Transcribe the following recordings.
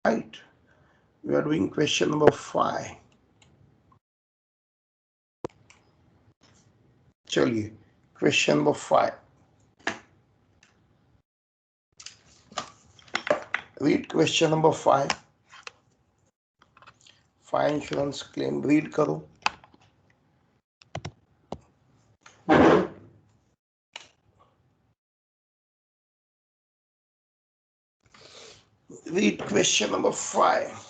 right? We are doing question number 5. चलिए question number 5. Read question number 5. Fire insurance claim read करो. Read question number 5.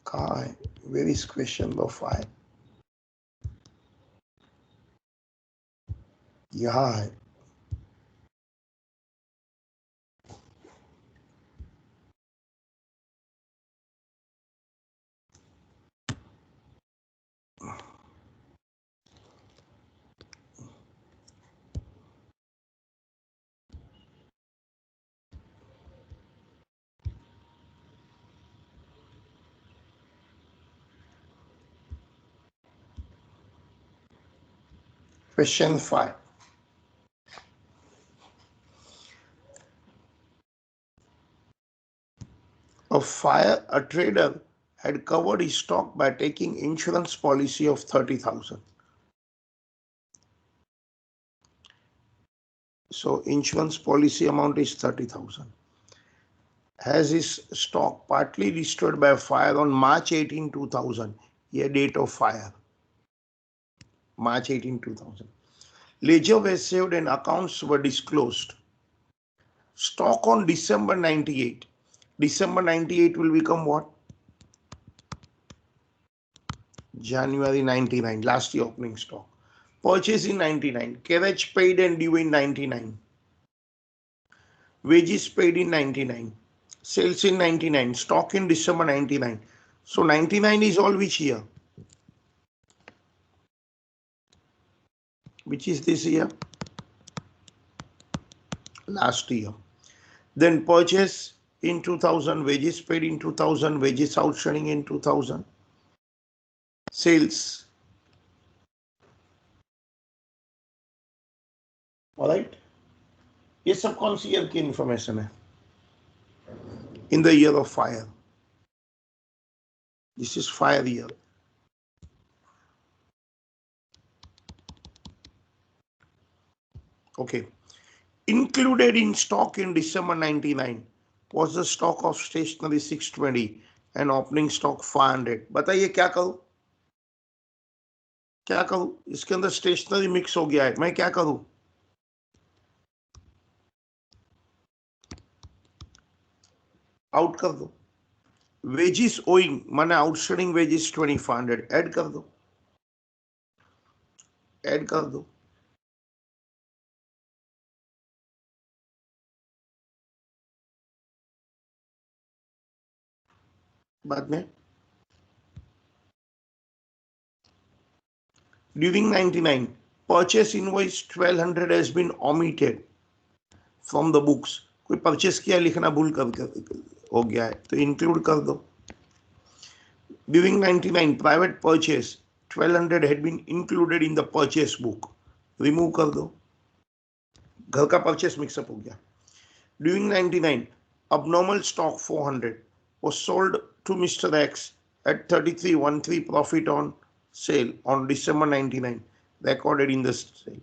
कहाँ है? Where is question number 5? यहाँ है. Question 5. A fire, a trader had covered his stock by taking insurance policy of 30,000. So insurance policy amount is 30,000. Has his stock partly destroyed by a fire on March 18, 2000, year date of fire. March 18, 2000. Ledger was saved and accounts were disclosed. Stock on December 98. December 98 will become what? January 99, last year opening stock. Purchase in 99. Carriage paid and due in 99. Wages paid in 99. Sales in 99. Stock in December 99. So 99 is all which year? Which is this year? Last year. Then purchase in 2000, wages paid in 2000, wages outstanding in 2000. Sales. Alright? ये सब कौन सी year की information है? In the year of fire. This is fire year. Okay. Included in stock in December 99 was the stock of stationery 620 and opening stock 500. बताइए क्या करूं? क्या करूं? इसके अंदर स्टेशनरी मिक्स हो गया है, मैं क्या करूं? आउट कर दो. वेजेस ओइंग माने आउटस्टैंडिंग वेजेस 2500 ऐड कर दो. ऐड कर दो. बाद में during 99 purchase invoice 1200 has been omitted from the books. कोई परचेस किया लिखना भूल कर हो गया है तो इंक्लूड कर दो. During 99 private purchase 1200 had been included in the purchase book. Remove कर दो. घर का परचेस मिक्सअप हो गया. During 99 abnormal stock 400 was sold to Mr. X at 3313 profit on sale on December 99 recorded in the sale.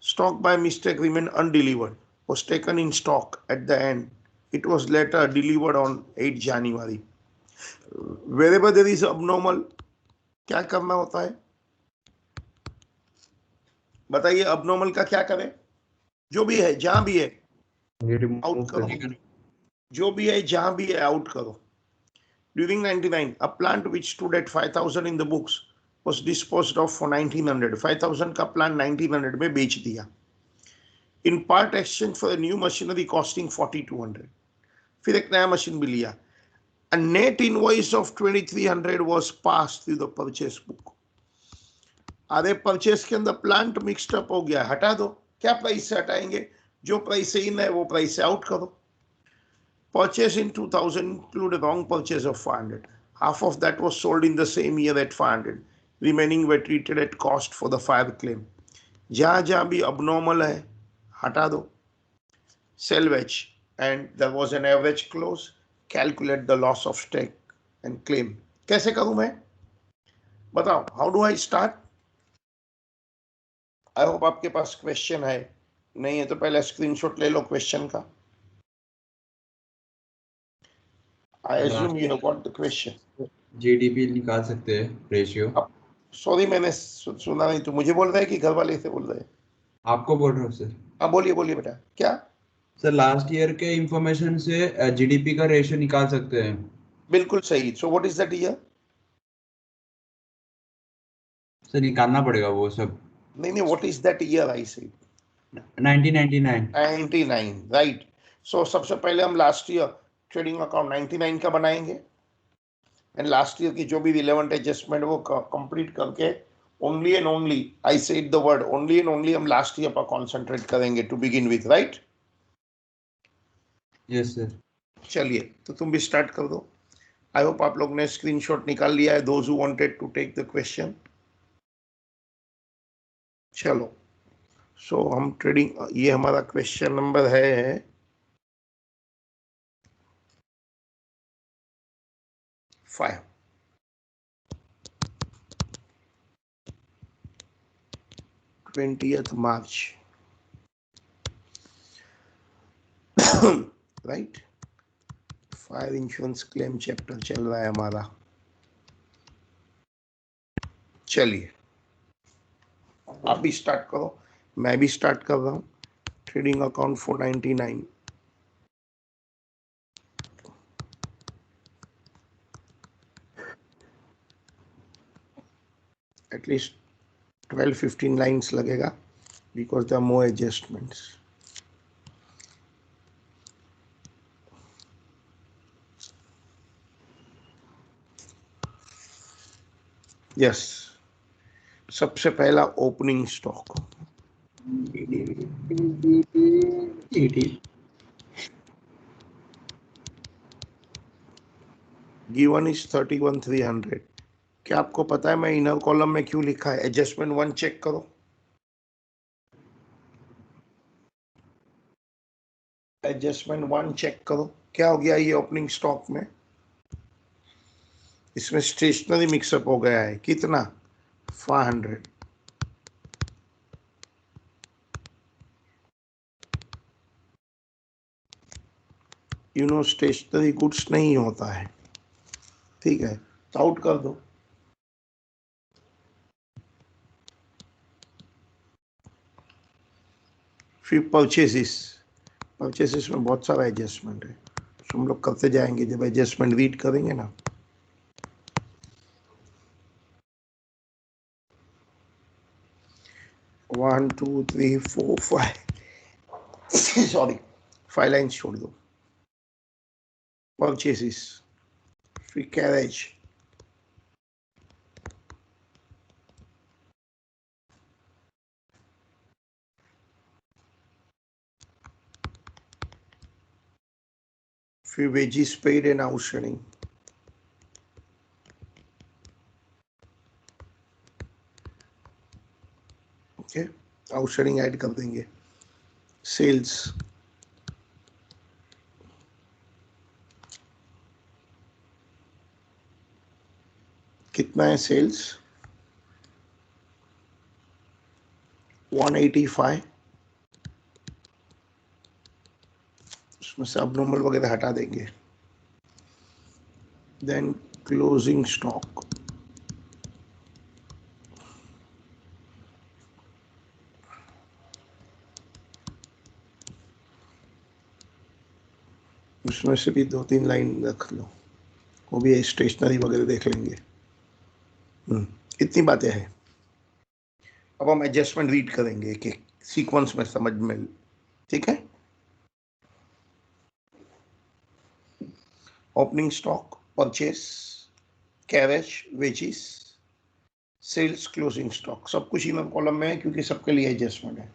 Stock by mistake remained undelivered, was taken in stock at the end. It was later delivered on 8 January. Wherever there is abnormal, क्या करना होता है? बताइए abnormal का क्या करें? जो भी है, जहां भी है, आउट करो. जो भी है, जहां भी है, आउट करो. During 99, a plant which stood at 5,000 in the books was disposed of for 1900. 5,000 का plant 1900 में बेच दिया. In part exchange for a new machinery costing 4,200. फिर एक नया मशीन भी लिया. A net invoice of 2,300 was passed through the purchase book. अरे परचेस के अंदर प्लांट मिक्सड अप हो गया, हटा दो. क्या प्राइस से हटाएंगे? जो प्राइस से इन है वो प्राइस से आउट करो. Purchase in 2000 included wrong purchase of 500. Half of that was sold in the same year at 500. Remaining were treated at cost for the fire claim. जहां जहां भी abnormal है, हटा दो, salvage, and there was an average close, calculate the loss of stake and claim. कैसे करूं मैं, बताओ, how do I start? I hope आपके पास क्वेश्चन है, नहीं है तो पहले स्क्रीनशॉट ले लो क्वेश्चन का. I assume you have got the question. GDP निकाल सकते हैं रेशियो. सॉरी मैंने सुना नहीं, तो मुझे बोल रहा है कि घर वाले से बोल रहे हैं? आपको बोल रहा हूँ सर. हाँ बोलिए बोलिए बेटा, क्या? सर लास्ट ईयर के इंफॉर्मेशन से जीडीपी का रेशियो निकाल सकते हैं. बिल्कुल सही. सो what is that year? Sir निकालना पड़ेगा वो सब. नहीं नहीं, what is that year I से? 1999. 99, राइट. सो सबसे पहले हम लास्ट ईयर ट्रेडिंग अकाउंट 99 का बनाएंगे, एंड लास्ट ईयर की जो भी रिलेवेंट एडजस्टमेंट वो कंप्लीट करके only and only, I said the word only and only, हम लास्ट ईयर पर कॉन्सेंट्रेट करेंगे to begin with, right? Yes sir. चलिए तो तुम भी स्टार्ट कर दो. आई होप आप लोग ने स्क्रीनशॉट निकाल लिया है, those who wanted to take the question. चलो, सो हम ट्रेडिंग, ये हमारा क्वेश्चन नंबर है 5. 20th March, right? Fire insurance claim chapter चल रहा है हमारा. चलिए आप भी स्टार्ट करो, मैं भी स्टार्ट कर रहा हूं. Trading account 499. एटलीस्ट 12-15 लाइन्स लगेगा because there are more adjustments. Yes, सबसे पहला ओपनिंग स्टॉक. Given is 31,300. क्या आपको पता है मैं इनर कॉलम में क्यों लिखा है? एडजस्टमेंट 1 चेक करो. एडजस्टमेंट 1 चेक करो, क्या हो गया ये ओपनिंग स्टॉक में? इसमें स्टेशनरी मिक्सअप हो गया है. कितना? 500. यू नो स्टेशनरी गुड्स नहीं होता है, ठीक है, तो आउट कर दो. फिर परचेसिस. परचेसिस में बहुत सारा एडजस्टमेंट है, तो हम लोग करते जाएंगे जब एडजस्टमेंट रीड करेंगे ना. One two three four five sorry 5 lines छोड़ दो. परचेसिस, फिर कैरेज, फिर wages paid and outstanding. Okay, outstanding add कर देंगे. सेल्स, कितना है सेल्स? 185. उसमें से अबनॉर्मल वगैरह हटा देंगे. देन क्लोजिंग स्टॉक, उसमें से भी 2-3 लाइन रख लो, वो भी स्टेशनरी वगैरह देख लेंगे. इतनी बातें हैं. अब हम एडजस्टमेंट रीड करेंगे एक एक सीक्वेंस में, समझ में, ठीक है? Opening stock, purchase, carriage, wages, sales, closing stock, सब कुछ इनर कॉलम में है क्योंकि सबके लिए एडजस्टमेंट है.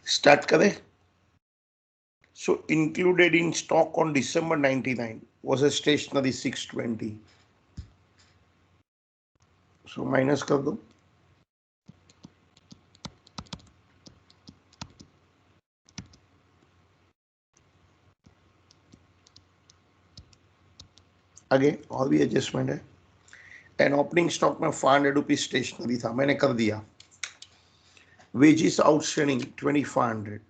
स्टार्ट करें. So included in stock on December 99 was a stationery 620. So minus कर दो। आगे और भी एडजस्टमेंट है। एंड ओपनिंग स्टॉक में 500 रुपीज स्टेशनरी था, मैंने कर दिया। Wages outstanding 2500,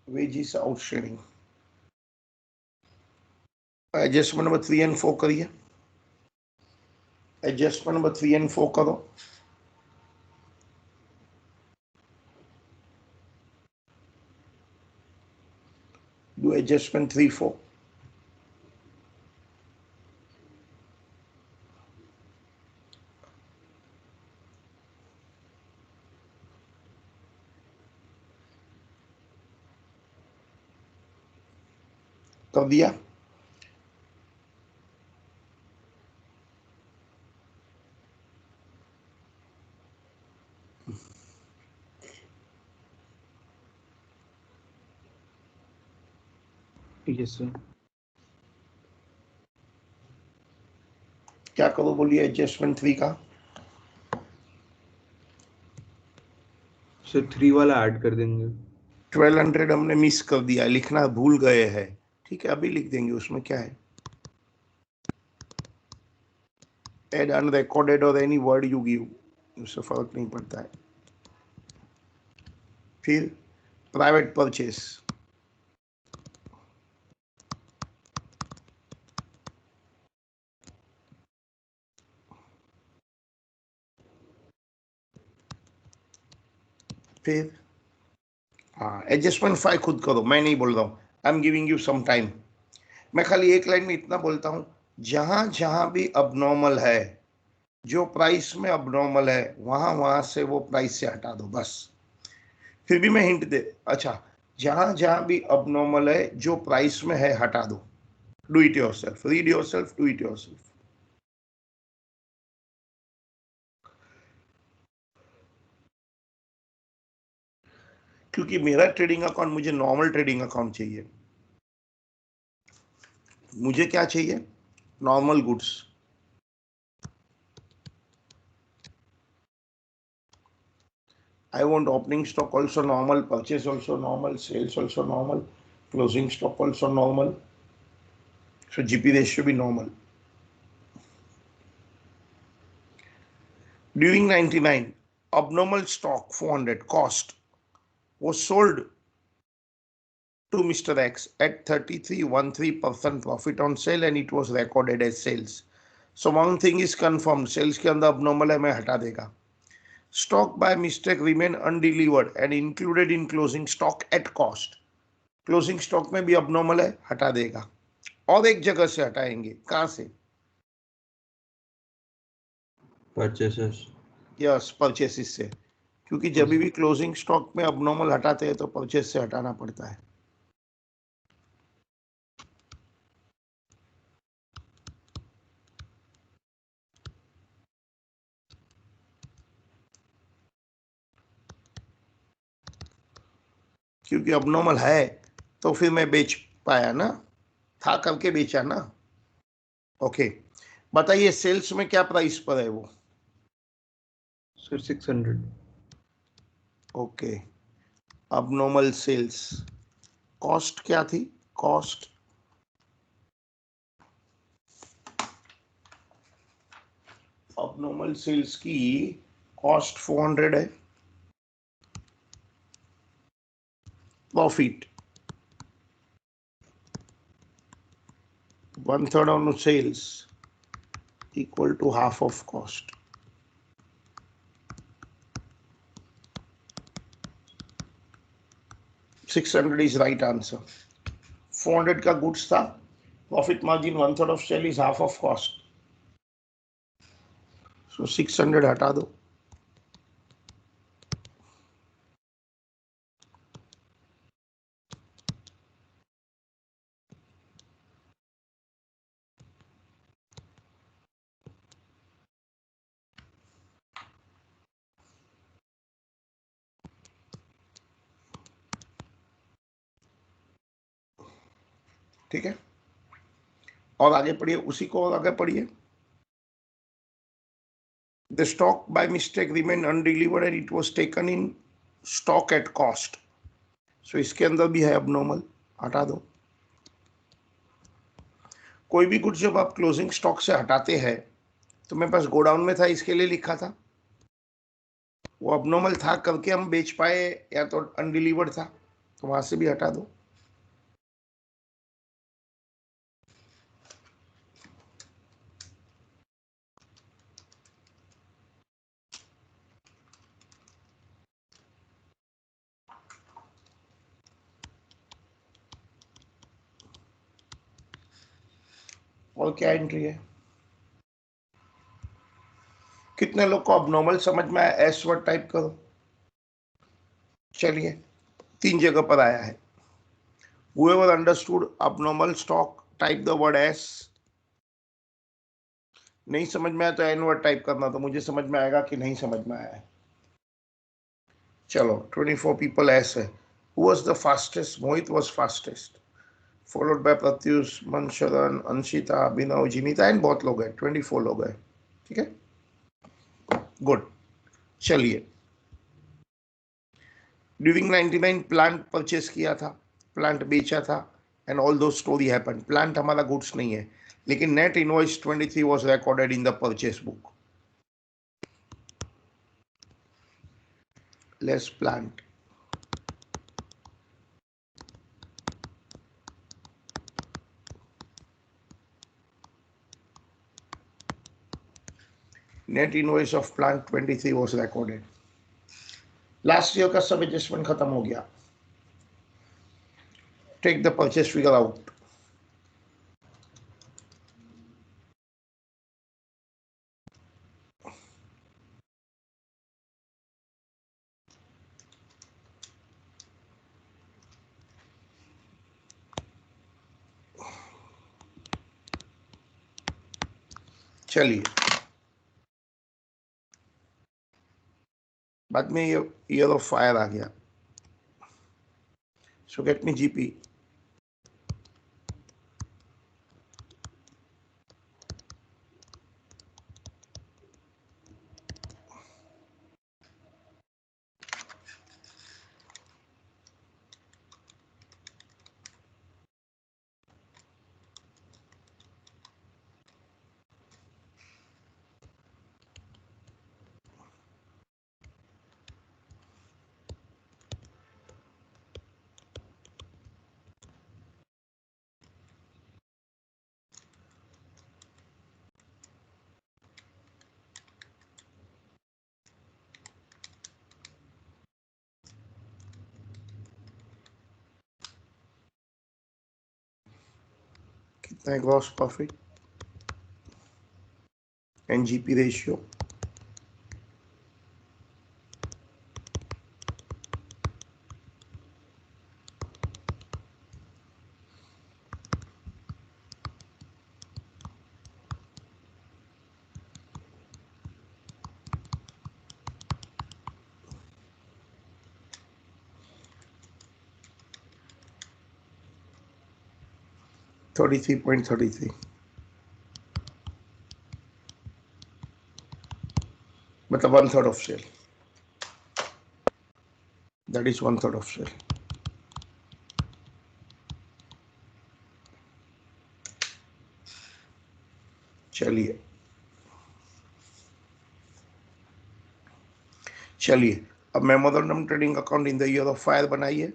wages outstanding. Adjustment number 3 and 4 करिए। एडजस्टमेंट नंबर 3 एंड 4 करो। Do adjustment 3, 4. कर दिया। Yes sir. क्या करो बोलिए एडजस्टमेंट 3 का। सर 3 वाला ऐड कर देंगे। 1200 हमने मिस कर दिया, लिखना भूल गए हैं। ठीक है, अभी लिख देंगे, उसमें क्या है। एड अनरिकॉर्डेड और एनी वर्ड यू गिव, उससे फर्क नहीं पड़ता है। फिर प्राइवेट परचेस, फिर हाँ एडजस्टमेंट 5 खुद करो, मैं नहीं बोल रहा हूँ। I am giving you some time. मैं खाली एक लाइन में इतना बोलता हूँ, जहां जहां भी अबनॉर्मल है, जो प्राइस में अबनॉर्मल है, वहां वहां से वो प्राइस से हटा दो बस। फिर भी मैं हिंट दे, अच्छा, जहां जहां भी अबनॉर्मल है, जो प्राइस में है, हटा दो। Do it yourself, read yourself, do it yourself. क्योंकि मेरा ट्रेडिंग अकाउंट, मुझे नॉर्मल ट्रेडिंग अकाउंट चाहिए। मुझे क्या चाहिए? Normal goods. I want opening stock also normal, purchase also normal, sales also normal, closing stock also normal. So GP ratio be normal. During 99, abnormal stock 400 cost was sold to Mr. X at 33.13% profit on sale, and it was recorded as sales. So one thing is confirmed, sales के अंदर abnormal है, मैं हटा देगा। Stock by mistake remain undelivered and included in closing stock at cost. Closing stock में भी abnormal है, हटा देगा। और एक जगह से हटाएंगे, कहां से? परचेसेस। यस, परचेसिस से। क्योंकि जब भी क्लोजिंग स्टॉक में abnormal हटाते हैं तो परचेस से हटाना पड़ता है। क्योंकि abnormal है तो फिर मैं बेच पाया ना, था करके बेचा ना। ओके, बताइए सेल्स में क्या प्राइस पर है वो? Sir 600। Okay, abnormal sales cost क्या थी? कॉस्ट abnormal सेल्स की कॉस्ट 400 है। Profit 1/3 on sales equal to half of cost. 600 is right answer. 400 का गुड्स था, profit margin 1/3 of sale is half of cost. So 600 हटा दो। ठीक है, और आगे पढ़िए उसी को, और आगे पढ़िए। The stock by mistake remained undelivered and it was taken in stock at cost. So इसके अंदर भी है abnormal, हटा दो। कोई भी गुड्स जब आप क्लोजिंग स्टॉक से हटाते हैं, तो मेरे पास गोडाउन में था, इसके लिए लिखा था, वो abnormal था करके हम बेच पाए, या तो अनडिलीवर्ड था, तो वहां से भी हटा दो। और क्या एंट्री है? कितने लोग को अबनॉर्मल समझ में आया? एस वर्ड टाइप करो। चलिए, 3 जगह पर आया है। Whoever understood abnormal stock type the word S। नहीं समझ में आया तो एन वर्ड टाइप करना, तो मुझे समझ में आएगा कि नहीं समझ में आया है। चलो, 24 people ऐसे। Who was the fastest? Mohit was fastest, followed by Pratyush, Mansharan, Anshita, Abhinav, Jinita, and बहुत लोग हैं, 24 लोग हैं। ठीक है, गुड। चलिए, ड्यूरिंग 99 प्लांट परचेस किया था, प्लांट बेचा था, and all those story happen. Plant हमारा गुड्स नहीं है, लेकिन net invoice 23 was recorded in the purchase book. Less plant, net invoice of plant 23 was recorded. Last year का सब एडजस्टमेंट खत्म हो गया। Take the purchase figure out. चलिए, बाद में ये ईयर ऑफ फायर आ गया। So get me GP. कितना है gross profit and GP ratio? 33.33, मतलब 1/3 of cell. That is 1/3 of sale. चलिए, चलिए, अब memorandum trading account in the year of fire बनाइए।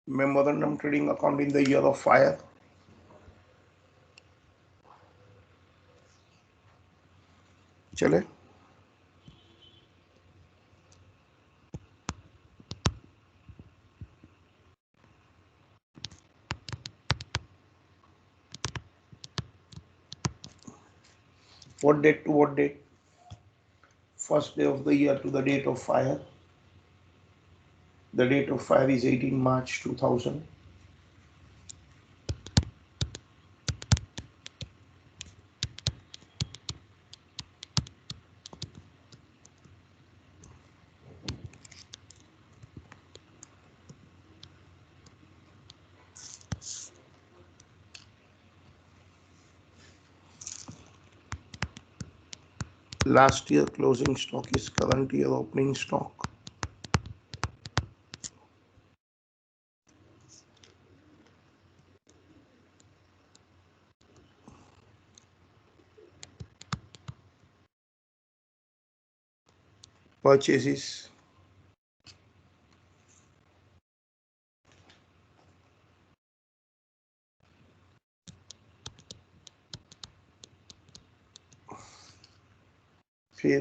Memorandum trading account in the year of fire. चले, what date to what date? first day of the year to the date of fire. The date of fire is 18 March 2000. Last year closing stock is current year opening stock. Purchases. फिर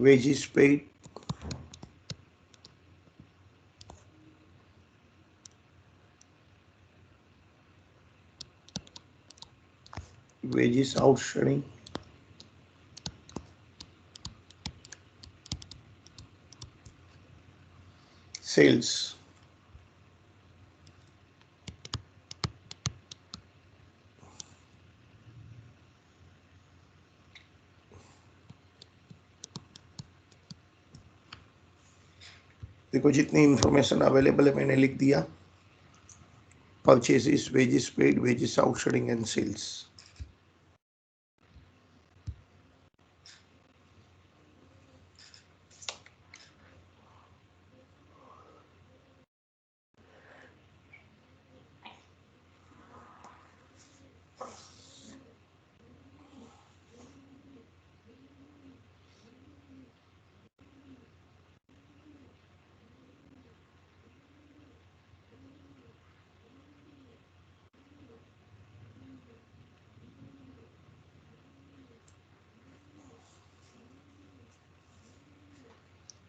wages paid, wages outstanding, sales, देखो जितनी information available है मैंने लिख दिया. Purchases, wages paid, wages outstanding and sales.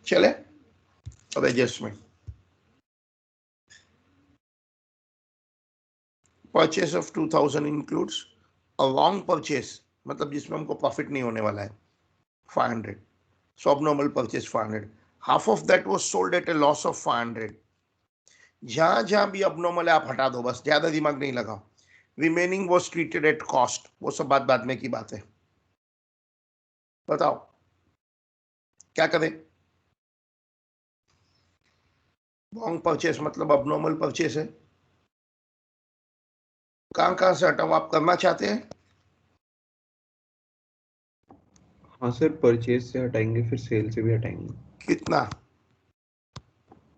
चले अब adjustment. Purchase of 2000 includes a long purchase, मतलब जिसमें हमको प्रॉफिट नहीं होने वाला है, 500. सो abnormal purchase 500. Half of that was sold at A loss of 500. जहां जहां भी abnormal है आप हटा दो, बस ज्यादा दिमाग नहीं लगाओ. Remaining was treated at cost. वो सब बाद में की बात है. बताओ क्या करें. लॉन्ग परचेस मतलब abnormal परचेस है. कहां से हटाओ आप करना चाहते हैं. हाँ सर, परचेज से हटाएंगे, फिर सेल से भी हटाएंगे. कितना.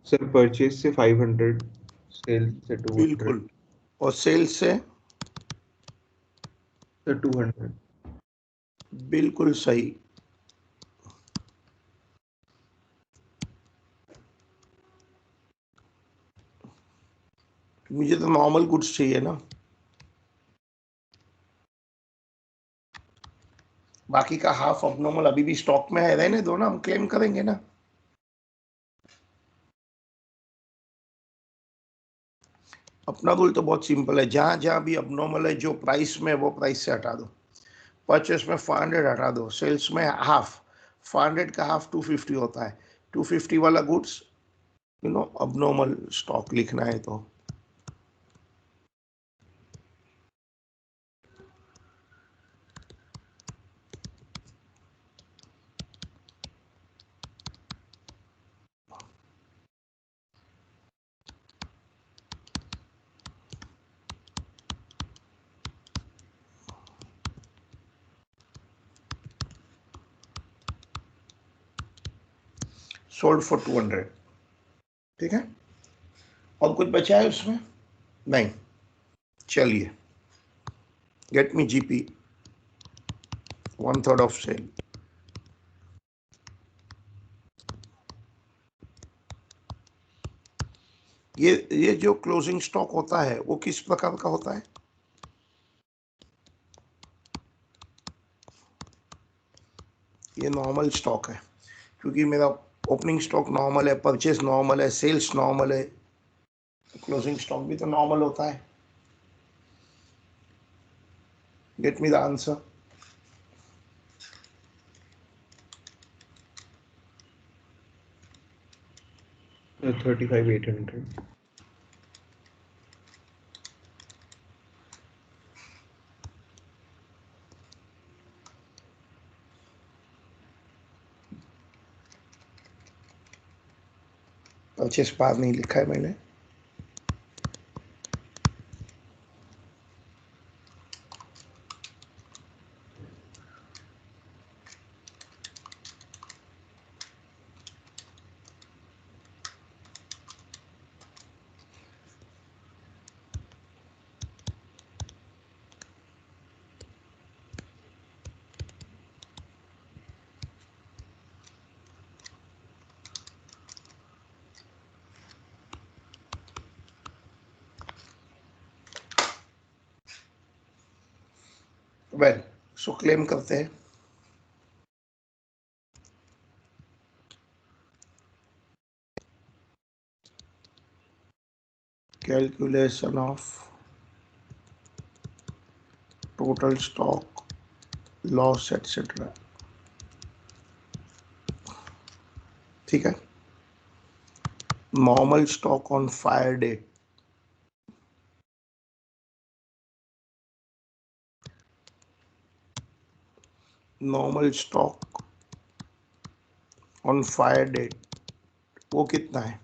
सर परचेज से 500, सेल से 200. बिल्कुल. और सेल से सर 200. बिल्कुल सही. मुझे तो नॉर्मल गुड्स चाहिए ना. बाकी का हाफ अबनॉर्मल अभी भी स्टॉक में है, रहने दो ना, हम क्लेम करेंगे ना. अपना रूल तो बहुत सिंपल है. जहां जहां भी अबनॉर्मल है जो प्राइस में, वो प्राइस से हटा दो. परचेस में 500 हटा दो. सेल्स में हाफ. 500 का हाफ 250 होता है. 250 वाला गुड्स अबनॉर्मल स्टॉक लिखना है तो. Sold for 200. ठीक है. और कुछ बचा है उसमें. नहीं. चलिए, get me GP 1/3 of sale. ये जो क्लोजिंग स्टॉक होता है वो किस प्रकार का होता है. ये नॉर्मल स्टॉक है, क्योंकि मेरा ओपनिंग स्टॉक नॉर्मल है, परचेस नॉर्मल है, सेल्स नॉर्मल है, क्लोजिंग स्टॉक भी तो नॉर्मल होता है. Get me the answer. 35,800. Purchase बार नहीं लिखा है मैंने। वेल सो क्लेम करते हैं। Calculation of total stock loss etcetera. ठीक है। Normal stock on fire date, normal stock on fire date वो कितना है?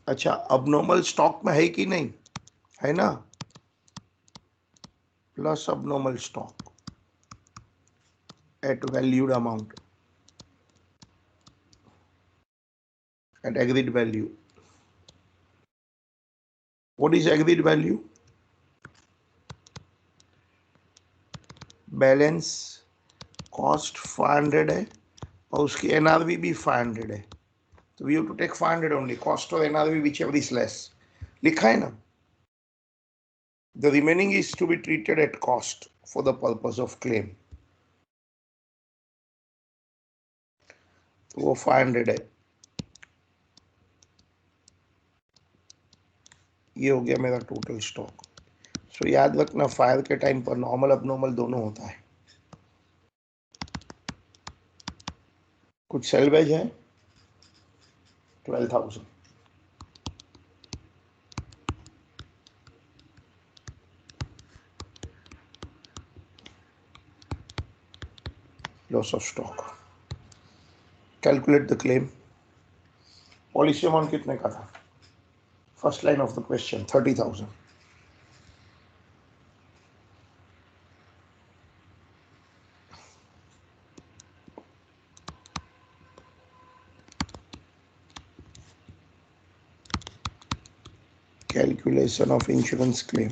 अच्छा, अब नॉर्मल स्टॉक में है कि नहीं है ना, प्लस अब normal stock at valued amount at agreed value. What is agreed value? Balance cost 500 है और उसकी एनआरवी भी 500 है, तो we have to take 500 only, cost और एनआरवी व्हिचएवर इज लेस। लिखा है ना, the remaining is to be treated at cost for the purpose of claim. तो वो 500 है। ये हो गया मेरा टोटल स्टॉक। सो याद रखना, फायर के टाइम पर नॉर्मल अबनॉर्मल दोनों होता है। कुछ सेल्वेज है 12,000, loss of stock. Calculate the claim. Policy amount कितने का था? First line of the question 30,000। Calculation of insurance claim.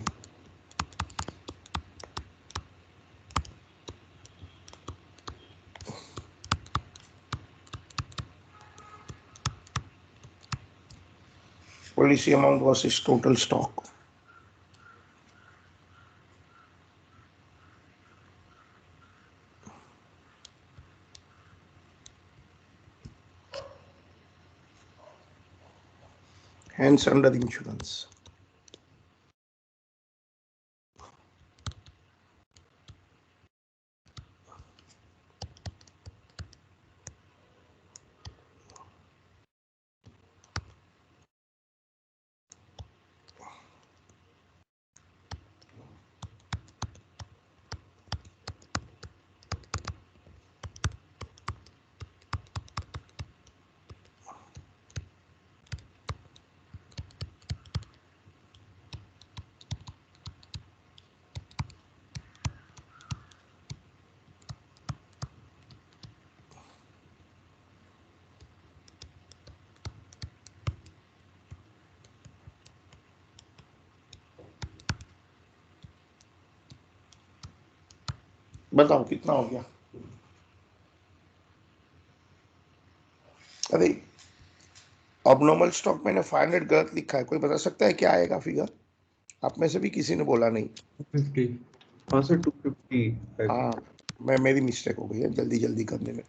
Policy amount versus total stock. Hence under insurance. बताओ कितना हो गया? अरे अबनॉर्मल स्टॉक मैंने 500 गलत लिखा है, कोई बता सकता है क्या आएगा फिगर? आप में से भी किसी ने बोला नहीं। 250। हाँ सर 250 है। हाँ, मेरी मिस्टेक हो गई है जल्दी जल्दी करने में।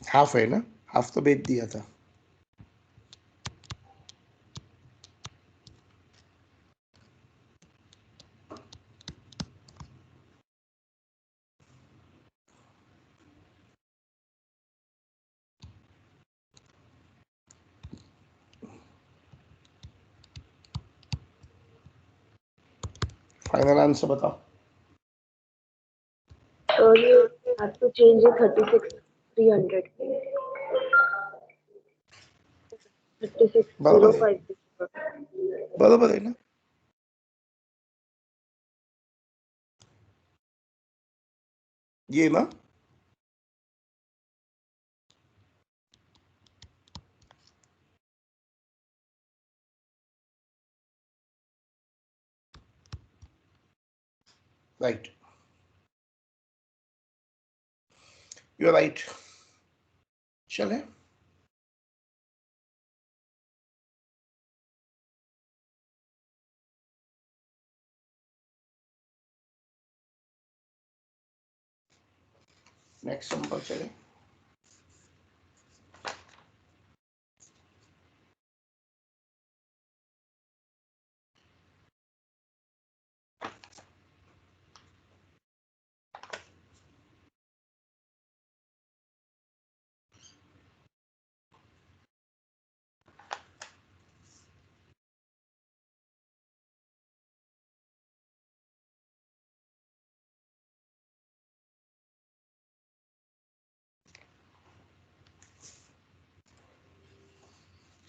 हाफ है ना, हाफ तो बेच दिया था। फाइनल आंसर बताओ। You have to change it 36,300. 36,050. बराबर है ना? ये ना राइट, यू आर राइट। चले नेक्स्ट नंबर चले।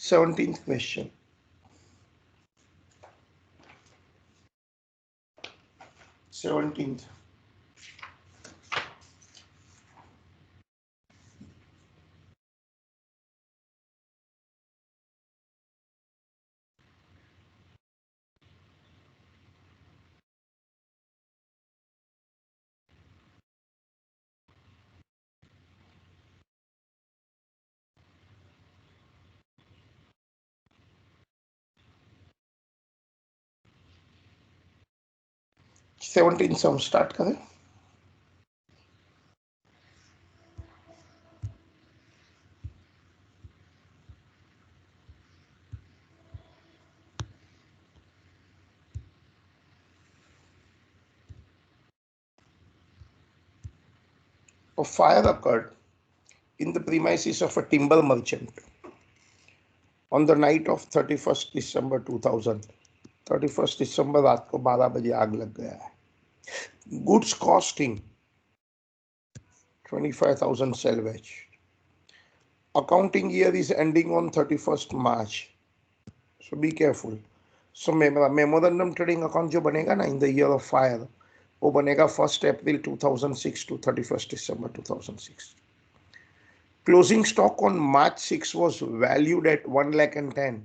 Seventeenth question. सेवनटीन्थ, सेवनटीन से हम स्टार्ट करें। A fire occurred in the premises of a timber merchant on the night of 31st December 2000। 31st December रात को 12 बजे आग लग गया है। Goods costing 25,000 salvage. Accounting year is ending on 31st March. So be careful. So memorandum trading account जो बनेगा ना in the year of fire, वो बनेगा 1st April 2006 to 31st December 2006। Closing stock on March 6 was valued at 1,10,000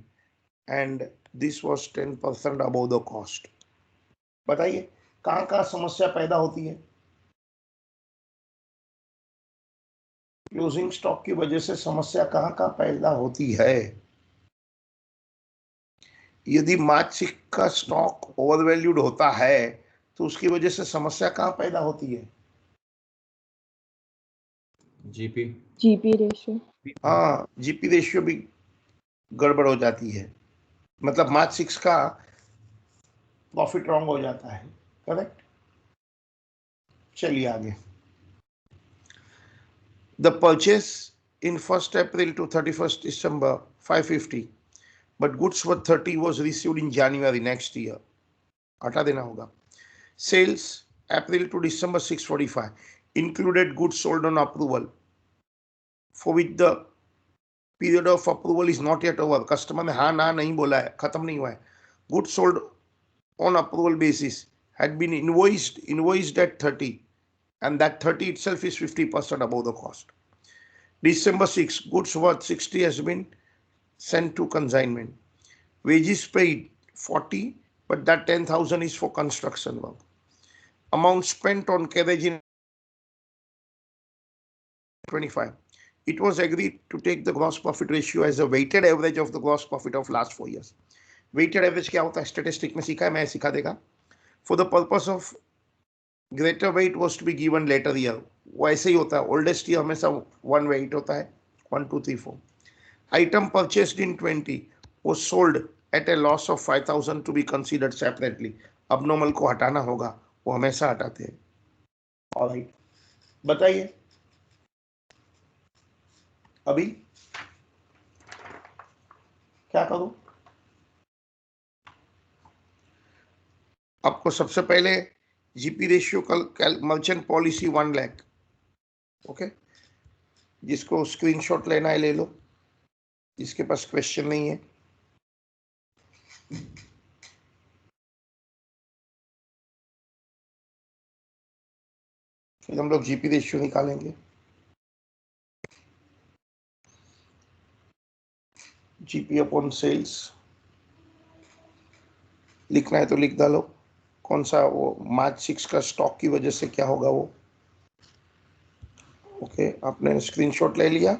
and this was 10% above the cost। बताइए कहाँ कहाँ समस्या पैदा होती है? क्लोजिंग स्टॉक की वजह से समस्या कहाँ कहाँ पैदा होती है? यदि मार्च 6 का स्टॉक ओवरवैल्यूड होता है तो उसकी वजह से समस्या कहाँ पैदा होती है? GP ratio. हाँ, जीपी रेशियो भी गड़बड़ हो जाती है, मतलब मार्च 6 का प्रॉफिट रॉन्ग हो जाता है। करेक्ट। चलिए आगे। The purchase in 1st April to 31st December 550 but goods worth 30 was received in January next year। हटा देना होगा। Sales April to December 645 included goods sold on approval for which the period of approval is not yet over। Customer ने हाँ ना नहीं बोला है, खत्म नहीं हुआ है। Goods sold on approval basis had been invoiced at 30 and that 30 itself is 50% above the cost। December 6 goods worth 60 has been sent to consignment। Wages paid 40 but that 10,000 is for construction work। Amount spent on carriage in 25। It was agreed to take the gross profit ratio as a weighted average of the gross profit of last 4 years। weighted average क्या होता है? Statistic में सीखा है, मैं सिखा देगा। For the purpose of greater weight was to be given later year। वो ऐसे ही होता है, oldest year हमेशा 1 weight होता है, 1 2 3 4। Item purchased in 20 was sold at a loss of 5,000 to be considered separately। abnormal को हटाना होगा, वो हमेशा हटाते हैं। ऑलराइट, बताइए अभी क्या करूं? आपको सबसे पहले GP ratio merchant policy 1 lakh, okay, जिसको स्क्रीनशॉट लेना है ले लो, जिसके पास क्वेश्चन नहीं है। फिर हम लोग जीपी रेशियो निकालेंगे। जीपी अपॉन सेल्स लिखना है तो लिख डालो, कौन सा वो मार्च 6 का स्टॉक की वजह से क्या होगा वो। ओके, आपने स्क्रीनशॉट ले लिया।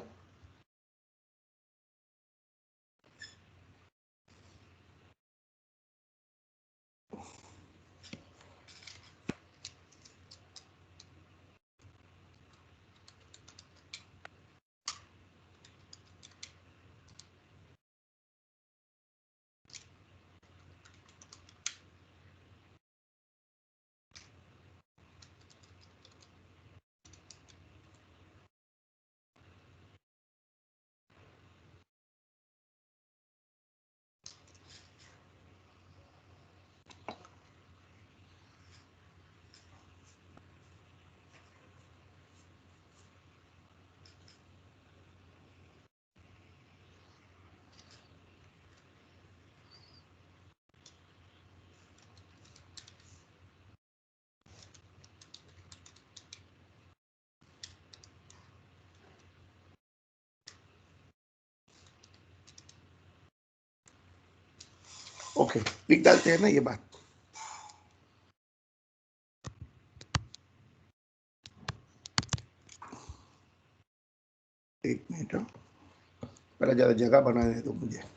ओके, लिख डालते हैं ना ये बात। एक मिनट, पहले ज्यादा जगह बनाने दो मुझे।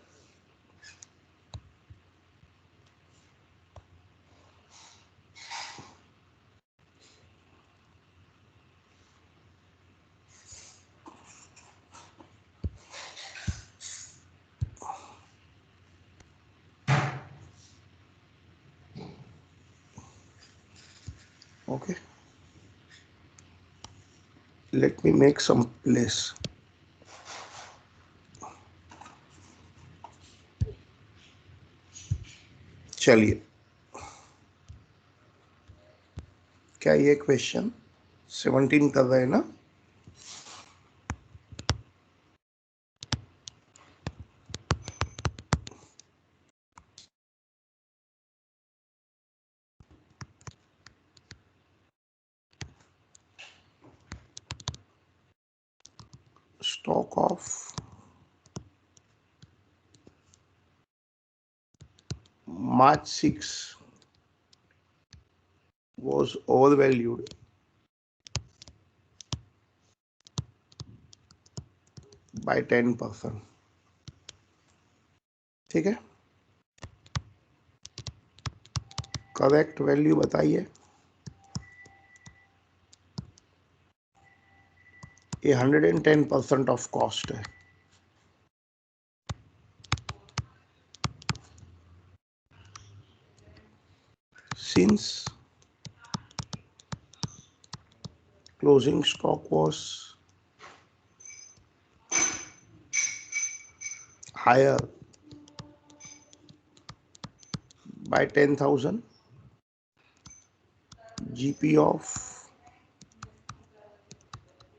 Okay, let me make some place. चलिए, क्या ये क्वेश्चन 17 कर रहे हैं ना? Stock of March 6 was overvalued by 10%। ठीक है, करेक्ट वैल्यू बताइए। ये 110% ऑफ कॉस्ट है। Since closing stock was higher by 10,000, GP of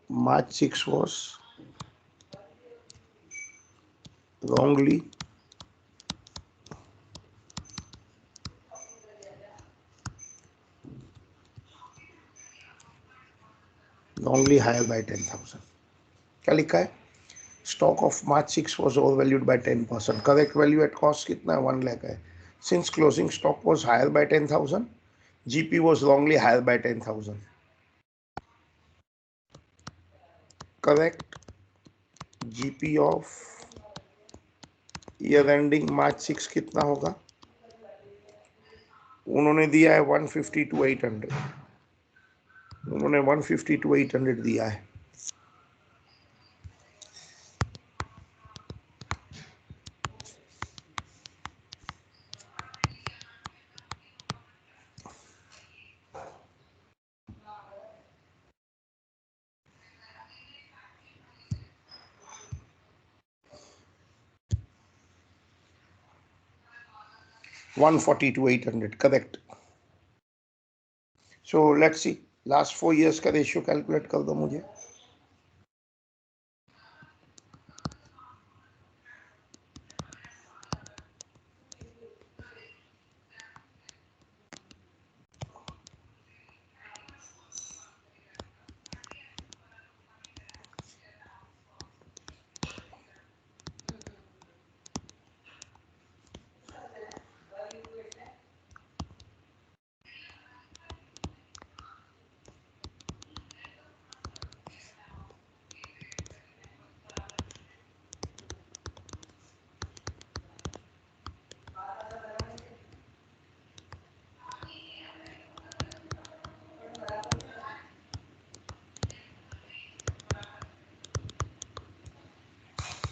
March 6 was wrongly higher by 10,000। क्या लिखा है? Stock of March 6 was overvalued by 10%। Correct value at cost कितना है? 1 लाख है। Since closing stock was higher by 10,000, GP was wrongly higher by 10,000। Correct GP of year ending मार्च 6 कितना होगा? उन्होंने दिया है 150 to 800, उन्होंने 150 to 800 दिया है। $140 to $800, correct. So let's see last 4 years का रेशियो कैलकुलेट कर दो मुझे.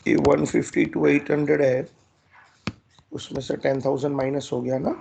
ये 150 to 800 है, उसमें से 10,000 माइनस हो गया ना.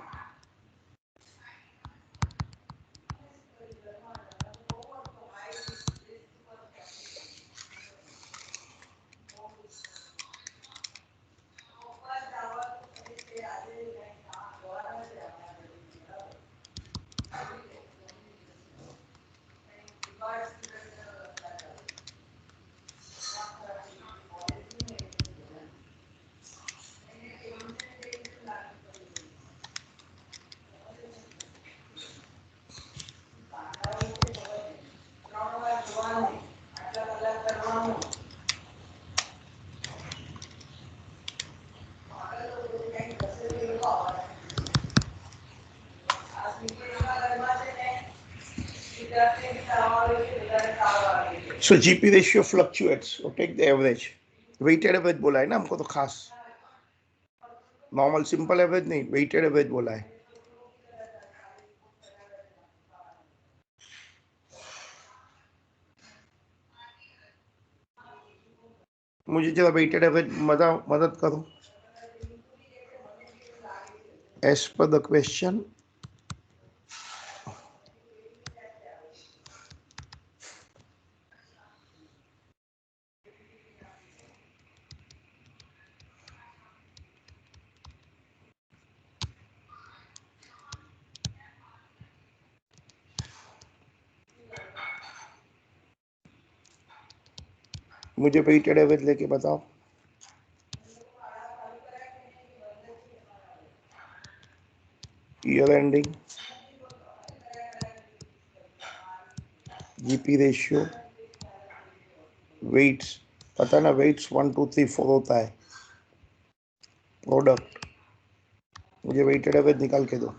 So GP ratio fluctuates. So take the average. Weighted average बोला है ना हमको तो खास. नॉर्मल सिंपल एवरेज नहीं, वेटेड एवरेज बोला है. मुझे जरा वेटेड एवरेज मदद करो. As per the question, मुझे वेटेड एवरेज लेके बताओ. Year ending, GP ratio, weights. पता ना वेट्स 1 2 3 4 होता है. प्रोडक्ट, मुझे वेटेड एवरेज निकाल के दो.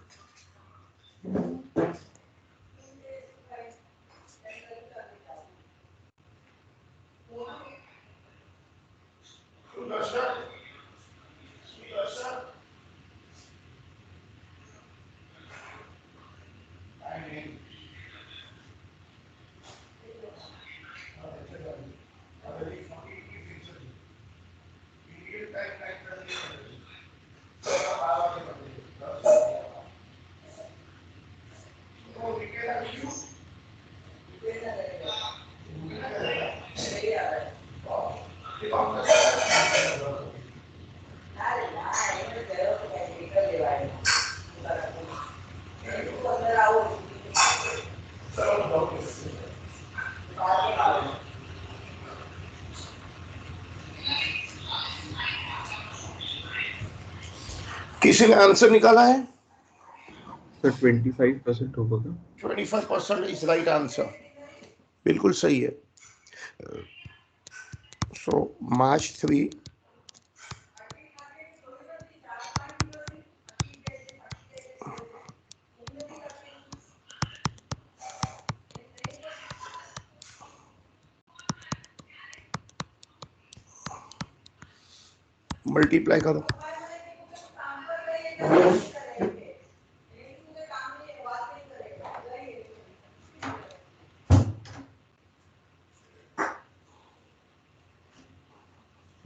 किसी ने आंसर निकाला है? सर 25% होगा क्या? 25% इज राइट आंसर. बिल्कुल सही है. सो मार्च 3 मल्टीप्लाई करो.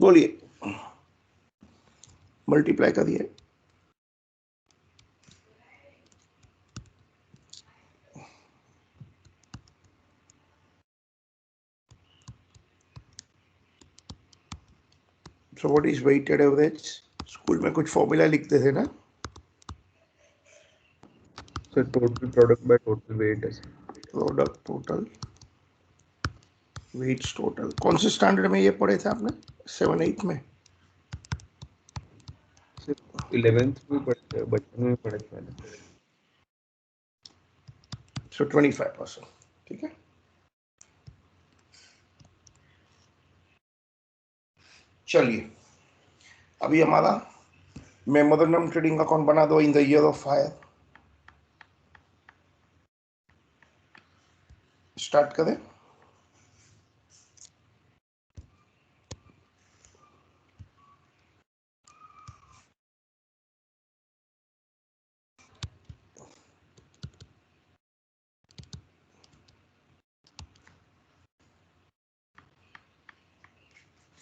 बोलिए. मल्टीप्लाई करिए. So what is weighted average? School में कुछ फॉर्मूला लिखते थे ना. Sir total product by total weight है प्रोडक्ट टोटल वेट्स टोटल। कौन से स्टैंडर्ड में ये पढ़े थे आपने? 7-8 में? सर 11th में पढ़े थे, बचपन में पढ़े थे पहले। सो 25%। ठीक है, चलिए अभी हमारा मेमोरेंडम ट्रेडिंग अकाउंट बना दो in the year of fire. Start करें।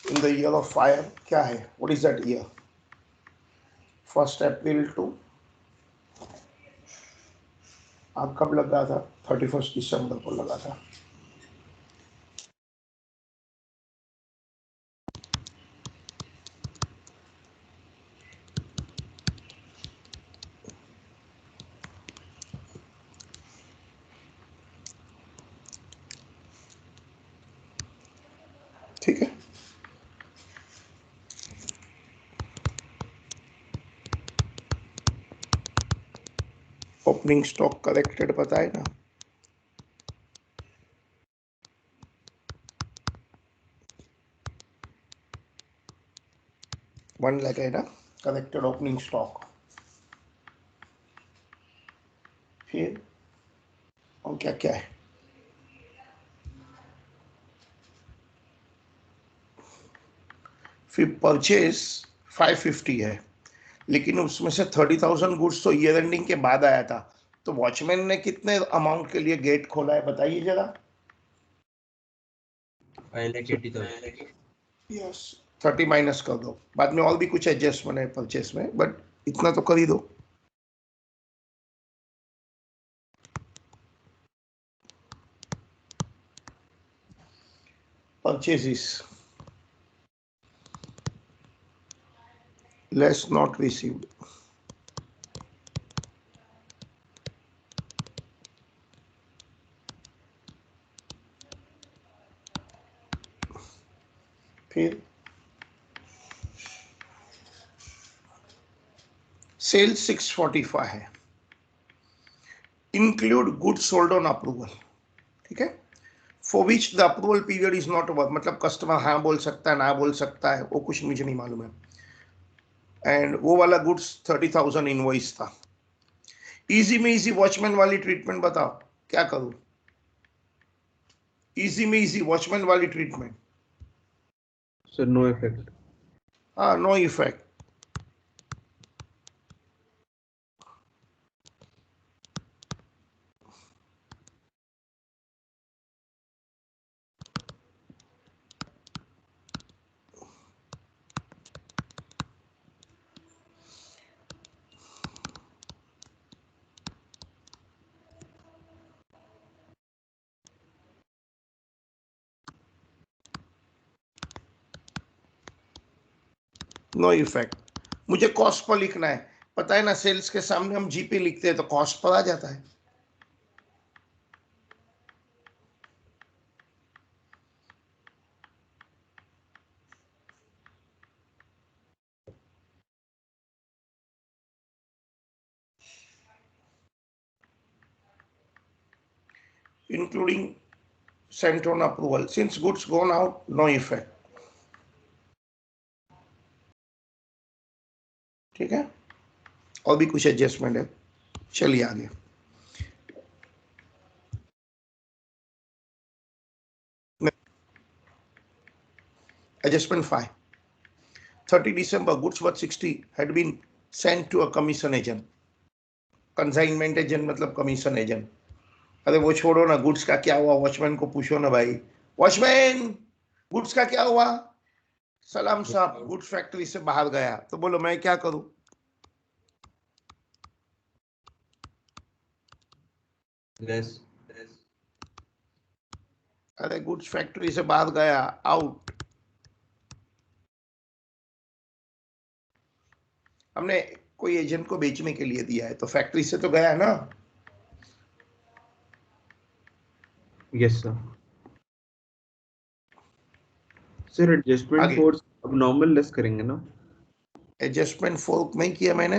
In the year of fire क्या है? What is that year? 1 April to आप कब लगा था? 31 दिसंबर को लगा था। ठीक है, ओपनिंग स्टॉक करेक्टेड पता है ना? वन लाख है ना करेक्टेड ओपनिंग स्टॉक। फिर और क्या क्या है? फिर परचेज 550 है, लेकिन उसमें से 30,000 गुड्स तो ईयर एंडिंग के बाद आया था। तो वॉचमैन ने कितने अमाउंट के लिए गेट खोला है बताइए जरा। 5,80,000। यस, 30 माइनस कर दो, बाद में और भी कुछ एडजस्टमेंट है परचेस में, बट इतना तो कर ही दो। परचेजेस लेस नॉट रिसीव्ड, फिर सेल्स 645 है, include goods sold on approval. ठीक है, for which the approval period is not over, मतलब कस्टमर हाँ बोल सकता है ना बोल सकता है, वो कुछ मुझे नहीं मालूम है। एंड वो वाला गुड्स 30,000 इनवॉइस था। इजी में इजी वॉचमैन वाली ट्रीटमेंट बताओ क्या करूं? इजी में इजी वॉचमैन वाली ट्रीटमेंट। Sir no effect. हाँ, नो इफेक्ट। No effect. मुझे कॉस्ट पर लिखना है, पता है ना, सेल्स के सामने हम जीपी लिखते हैं तो कॉस्ट पर आ जाता है। Including sent on approval, since goods gone out, no effect। ठीक है, और भी कुछ एडजस्टमेंट है, चलिए आगे। Adjustment 5, 30 December, goods worth 60 had been sent to a commission agent। Consignment agent मतलब कमीशन एजेंट। अरे वो छोड़ो ना, गुड्स का क्या हुआ वॉचमैन को पूछो ना भाई। वॉचमैन, गुड्स का क्या हुआ? सलाम साहब, गुड्स फैक्ट्री से बाहर गया। तो बोलो मैं क्या करूं? लेस। अरे गुड्स फैक्ट्री से बाहर गया, आउट। हमने कोई एजेंट को बेचने के लिए दिया है तो फैक्ट्री से तो गया ना। Yes sir. सर एडजस्टमेंट आगे फोर्स अब नॉर्मल लेस करेंगे ना? एडजस्टमेंट फोर नहीं किया मैंने,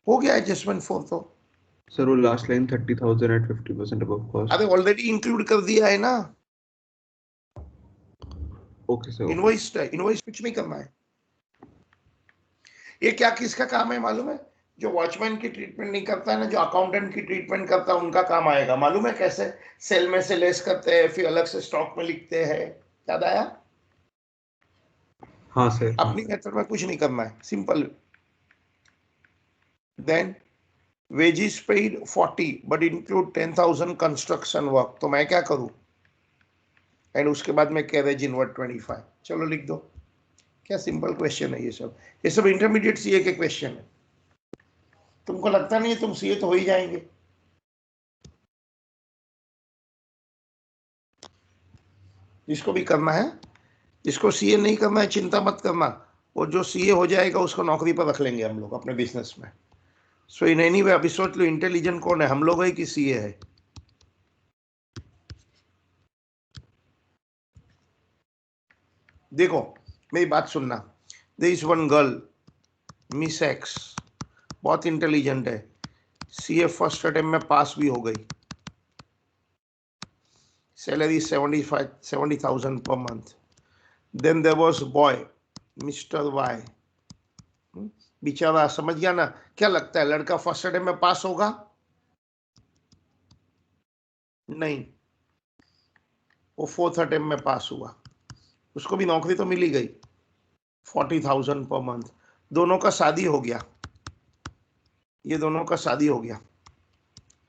हो गया एडजस्टमेंट फोर तो। सर वो last line 30,000 at 50% above cost. अरे ऑलरेडी इंक्लूड कर दिया है ना, ओके सर। इनवॉइस इनवॉइस कुछ नहीं करना है। ये क्या किसका काम है मालूम है? जो वॉचमैन की ट्रीटमेंट नहीं करता है ना, जो अकाउंटेंट की ट्रीटमेंट करता है, उनका काम आएगा। मालूम है कैसे? सेल में से लेस करते हैं, फिर अलग से स्टॉक में लिखते हैं। याद आया? हाँ सर। अपनी मेथड में कुछ नहीं करना है, simple. Then wages paid 40 but include 10,000 construction work, तो मैं क्या करूं? एंड उसके बाद में कैरेज इनवर्ड 25। चलो लिख दो। क्या सिंपल क्वेश्चन है ये सब इंटरमीडिएट सीए के क्वेश्चन है। तुमको लगता नहीं है तुम सीए तो हो ही जाएंगे? जिसको भी करना है, जिसको सीए नहीं करना है चिंता मत करना, वो जो सीए हो जाएगा उसको नौकरी पर रख लेंगे हम लोग अपने बिजनेस में। सो इन एनी वे अभी सोच लो इंटेलिजेंट कौन है, हम लोग है कि सीए है? देखो मेरी बात सुनना, there is one girl miss X, बहुत इंटेलिजेंट है, सीए फर्स्ट अटेम्प्ट में पास भी हो गई, salary 70,000 per month. Then there was boy mister Y, बेचारा समझ गया ना? क्या लगता है लड़का फर्स्ट अटेम्प्ट में पास होगा? नहीं, वो फोर्थ अटेम्प्ट में पास हुआ, उसको भी नौकरी तो मिली गई 40,000 पर मंथ। दोनों का शादी हो गया, ये दोनों का शादी हो गया।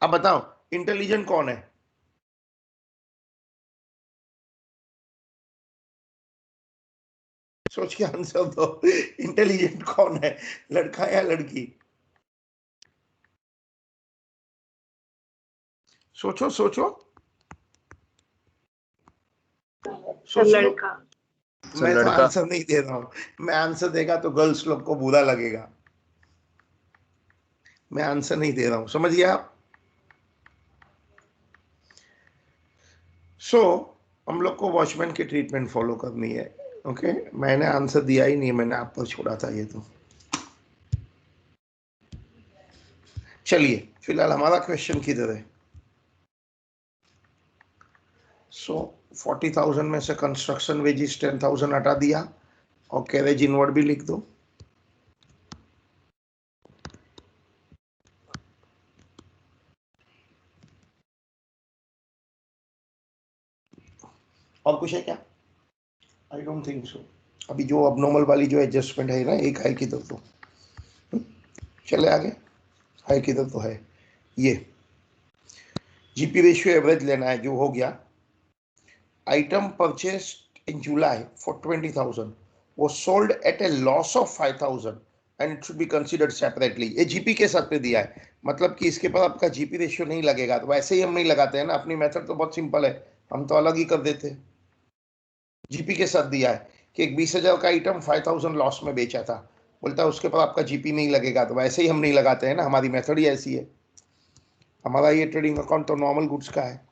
अब बताओ इंटेलिजेंट कौन है? सोच के आंसर दो, इंटेलिजेंट कौन है, लड़का या लड़की? सोचो सोचो सोच लो। लड़का। मैं तो आंसर नहीं दे रहा हूं, मैं आंसर देगा तो गर्ल्स लोग को बुरा लगेगा। मैं आंसर नहीं दे रहा हूं, समझ गया आप? सो हम लोग को वॉचमैन की ट्रीटमेंट फॉलो करनी है। ओके मैंने आंसर दिया ही नहीं, मैंने आप पर छोड़ा था ये तो। चलिए फिलहाल हमारा क्वेश्चन किधर है? सो 40,000 में से कंस्ट्रक्शन वेजेस 10,000 हटा दिया और कैरेज इनवर्ड भी लिख दो। और कुछ है क्या? I don't think so. अभी जो अबनॉर्मल वाली जो एडजस्टमेंट है ना, एक हाई किधर तो चले आगे, हाई किधर तो है ये। जीपी रेशियो एवरेज लेना है, जो हो गया। Item purchased in July for 20,000 वो sold at A loss of 5,000 and it should be considered separately. ये जीपी के साथ पे दिया है, मतलब कि इसके पर आपका जीपी रेशियो नहीं लगेगा। तो वैसे ही हम नहीं लगाते हैं ना, अपनी मेथड तो बहुत सिंपल है, हम तो अलग ही कर देते हैं। जीपी के साथ दिया है कि एक 20,000 का आइटम 5,000 लॉस में बेचा था, बोलता है उसके पर आपका जीपी नहीं लगेगा। तो वैसे ही हम नहीं लगाते हैं ना, हमारी मेथड ही ऐसी है। हमारा ये ट्रेडिंग अकाउंट तो नॉर्मल गुड्स का है।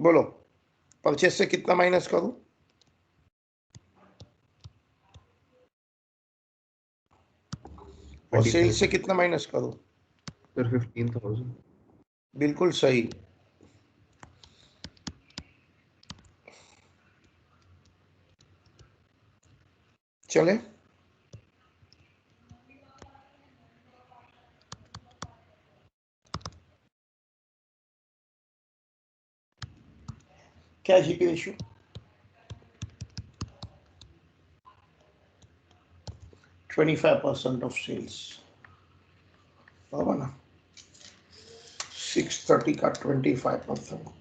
बोलो परचेस से कितना माइनस करूं? और सेल से कितना माइनस करूं? सर 15,000। बिल्कुल सही। चले क्या जीपी रेशियो? 25% ऑफ सेल्स, बराबर ना? 630 का 25%।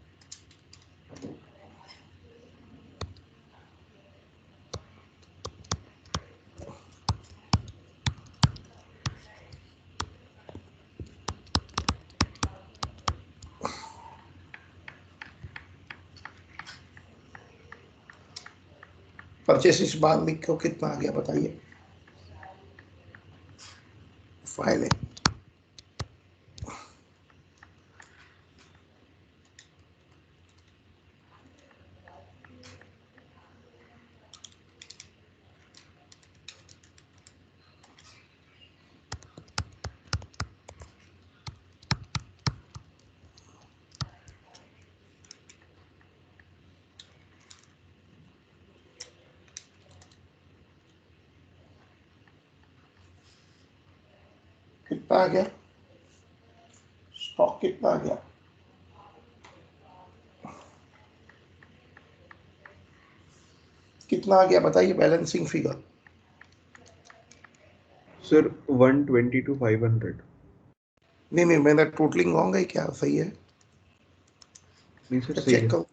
परचेस इस बार लिख को कितना आ गया बताइए? फाइल है कितना आ गया, स्टॉक कितना आ गया? कितना आ गया बताइए बैलेंसिंग फिगर? Sir 120 to 500। नहीं नहीं, मेरा टोटलिंग रॉन्ग है क्या, सही है? नहीं सर, क्या सही चेक है। करो।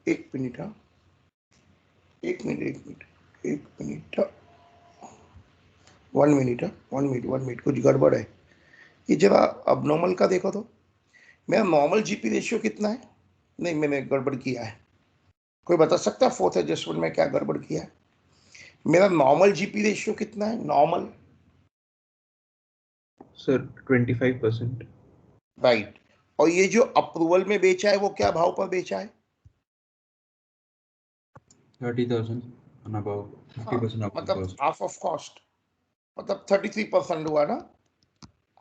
एक मिनट, हाँ, एक मिनट एक मिनट एक मिनट, 1 मिनट, 1 मिनट 1 मिनट, कुछ गड़बड़ है। ये जरा अब नॉर्मल का देखो तो, मेरा नॉर्मल जीपी रेशियो कितना है? नहीं, मैंने गड़बड़ किया है। कोई बता सकता है फोर्थ एडजस्टमेंट में क्या गड़बड़ किया है? मेरा नॉर्मल जीपी रेशियो कितना है नॉर्मल? सर 25%। राइट। और ये जो अप्रूवल में बेचा है वो क्या भाव पर बेचा है? 30,000 and above, 50% above मतलब cost। हाफ ऑफ कॉस्ट, मतलब 33% हुआ ना?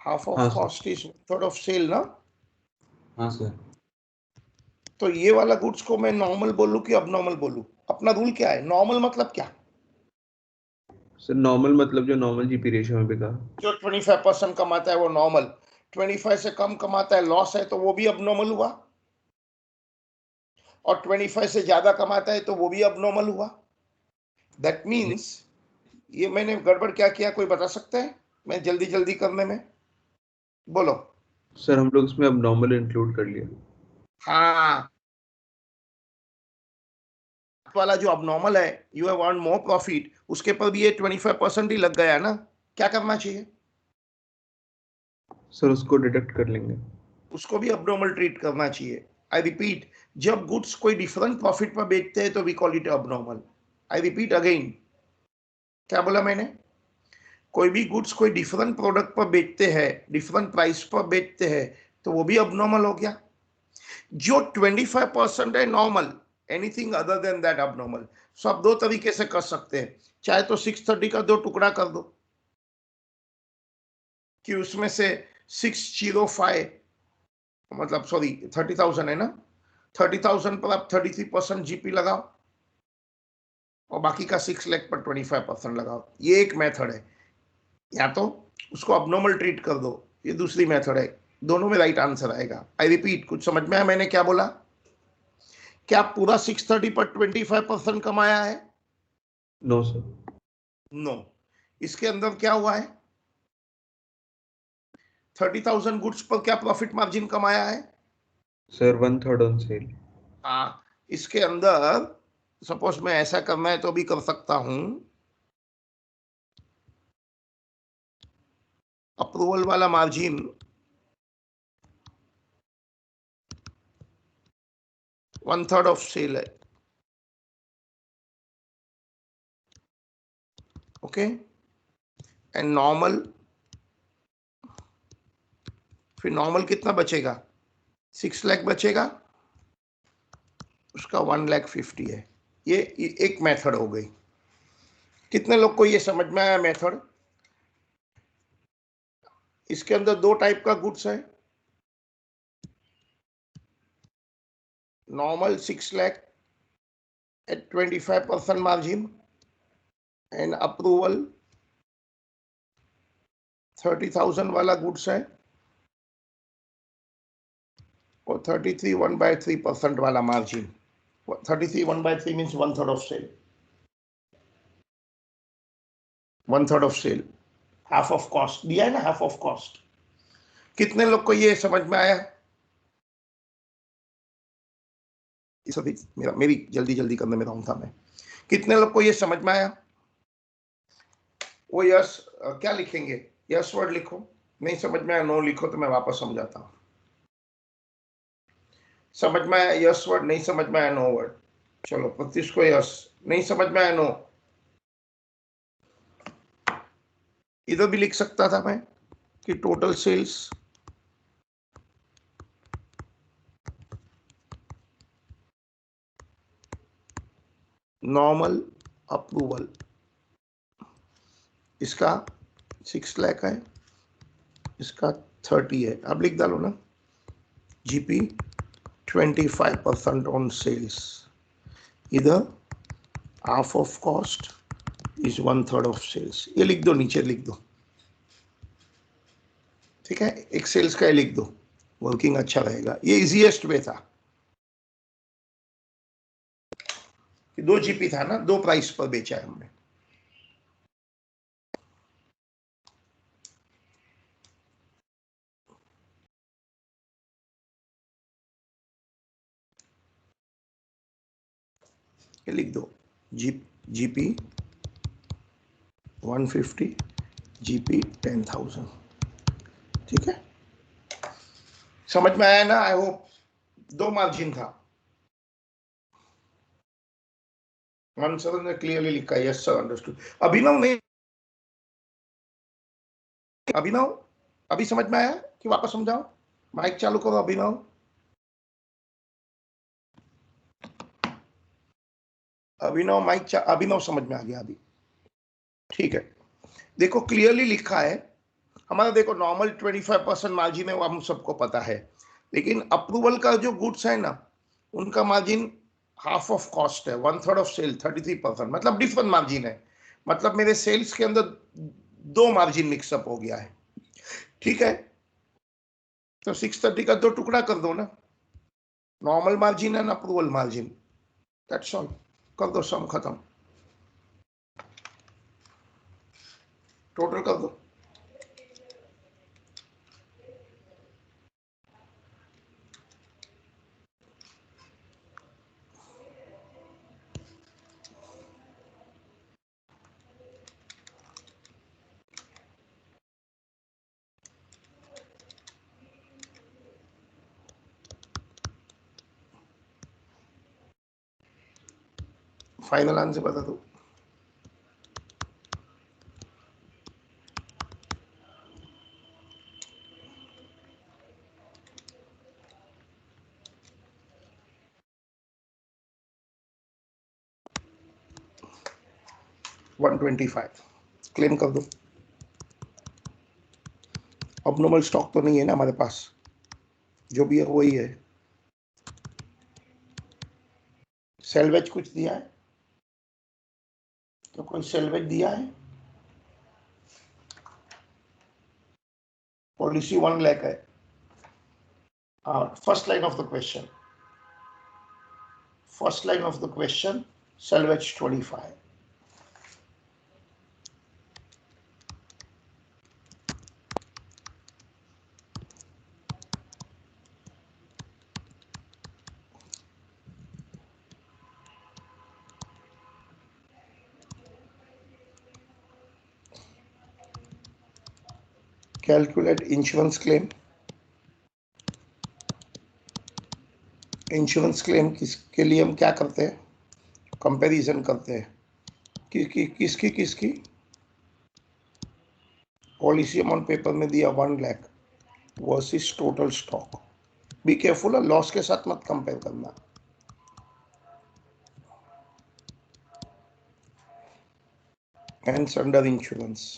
हाफ ऑफ हाँ sir. Cost is third of sale ना? हाँ सर। तो ये वाला गुड्स को मैं नॉर्मल बोलूं कि अबनॉर्मल बोलूं? अपना रूल क्या है, नॉर्मल मतलब क्या? सर नॉर्मल मतलब जो नॉर्मल जीपी रेशियो में बिका। जो 25% कमाता है वो नॉर्मल, 25 से कम कमाता है लॉस है तो वो भी अबनॉर्मल हुआ, और 25 से ज्यादा कमाता है तो वो भी अबनॉर्मल हुआ। दैट मीन्स ये मैंने गड़बड़ क्या किया, कोई बता सकता है? मैं जल्दी जल्दी करने में, बोलो। सर हम लोग इसमें अब नॉर्मल इंक्लूड कर लिया। हाँ, वाला जो अबनॉर्मल है, you have earn more profit, उसके पर भी ये 25% ही लग गया ना? क्या करना चाहिए? सर उसको डिडक्ट कर लेंगे। उसको भी अबनॉर्मल ट्रीट करना चाहिए। आई रिपीट, जब गुड्स कोई डिफरेंट प्रॉफिट पर बेचते हैं तो we call it abnormal. I repeat again, क्या बोला मैंने? कोई भी गुड्स कोई डिफरेंट प्रोडक्ट पर बेचते हैं, डिफरेंट प्राइस पर बेचते हैं, तो वो भी अबनॉर्मल हो गया। जो 25% है normal, anything other than that abnormal. So आप दो तरीके से कर सकते हैं, चाहे तो 630 का दो टुकड़ा कर दो, कि उसमें से 605, मतलब सॉरी 30,000 है ना, 30,000 पर आप 33% जीपी लगाओ और बाकी का 6 लाख पर 25% लगाओ। ये एक मेथड है। या तो उसको अबनॉर्मल ट्रीट कर दो, ये दूसरी मेथड है। दोनों में राइट आंसर आएगा। आई रिपीट, कुछ समझ में आया मैंने क्या बोला? क्या पूरा 630 पर 25% कमाया है? No sir. नो। इसके अंदर क्या हुआ है? 30,000 गुड्स पर क्या प्रॉफिट मार्जिन कमाया है? Sir 1/3 on sale. हाँ, इसके अंदर सपोज मैं ऐसा करना है तो भी कर सकता हूं, अप्रूवल वाला मार्जिन 1/3 ऑफ सेल है, ओके, एंड नॉर्मल, फिर नॉर्मल कितना बचेगा? 6 लाख बचेगा, उसका 1,50,000 है। ये एक मेथड हो गई। कितने लोग को ये समझ में आया मेथड? इसके अंदर दो टाइप का गुड्स है, normal 6 lakh at 25% margin, and approval 30,000 वाला गुड्स है, और 33 1/3% वाला margin. 33 1/3 means 1/3 of sale, 1/3 of sale, half of cost दिया है ना, हाफ ऑफ कॉस्ट। कितने लोग को ये समझ में आया? सभी मेरी जल्दी जल्दी करने में रहा था मैं। कितने लोग को ये समझ में आया? वो यस क्या लिखेंगे? यस वर्ड लिखो। नहीं समझ में आया नो लिखो, तो मैं वापस समझाता हूं। समझ में आया यस वर्ड, नहीं समझ में आया नो वर्ड। चलो 25 को यस, नहीं समझ में आया नो। इधर भी लिख सकता था मैं कि टोटल सेल्स नॉर्मल अप्रूवल, इसका 6 लाख है, इसका 30 है। अब लिख डालो ना, जीपी 25% ऑन सेल्स, इधर half of cost is 1/3 of sales. ये लिख दो, नीचे लिख दो, ठीक है। एक सेल्स का लिख दो, वर्किंग अच्छा रहेगा। ये इजीएस्ट वे था कि 2 जीपी था ना, 2 प्राइस पर बेचा है हमने। ये लिख दो, जीपी 150, जीपी 10,000, ठीक है। समझ में आया ना? I hope. 2 मार्जिन था। सर ने क्लियरली लिखा, यस सर, अंडरस्टूड। अभिनव ने, अभिनव अभी समझ में आया कि वापस समझाओ? माइक चालू करो अभिनव। अभिनव समझ में आ गया अभी? ठीक है। देखो क्लियरली लिखा है हमारा, देखो नॉर्मल 25% मार्जिन है, वो हम सबको पता है, लेकिन अप्रूवल का जो गुड्स है ना, उनका मार्जिन हाफ ऑफ कॉस्ट है, 1/3 ऑफ सेल 33%, मतलब डिफरेंट मार्जिन है। मतलब मेरे सेल्स के अंदर 2 मार्जिन मिक्सअप हो गया है, ठीक है। तो 630 का 2 टुकड़ा कर दो ना, normal margin and approval margin, that's all. कर दो, सम खत्म, टोटल कर दो। फाइनल आंसर बता दो। $125 क्लेम कर दो। अबनॉर्मल स्टॉक तो नहीं है ना हमारे पास, जो भी है वही है। सेल्वेज कुछ दिया है तो कोई सेल्वेज दिया है? पॉलिसी 1 लाख है। First line of the question, salvage 25। Calculate insurance claim. Insurance claim किसके लिए हम क्या करते हैं? कंपैरिजन करते हैं। किसकी पॉलिसी अमाउंट पेपर में दिया 1 lakh versus total stock. Be careful, loss के साथ मत कंपेयर करना। Hence under insurance.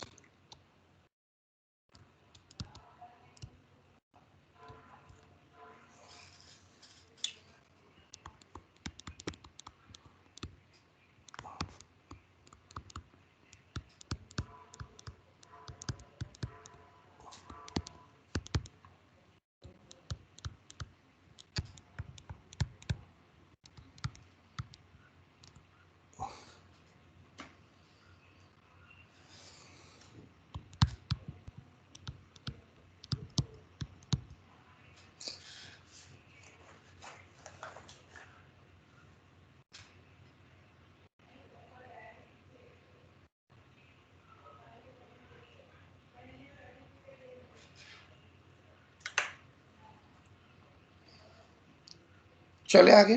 चले आगे,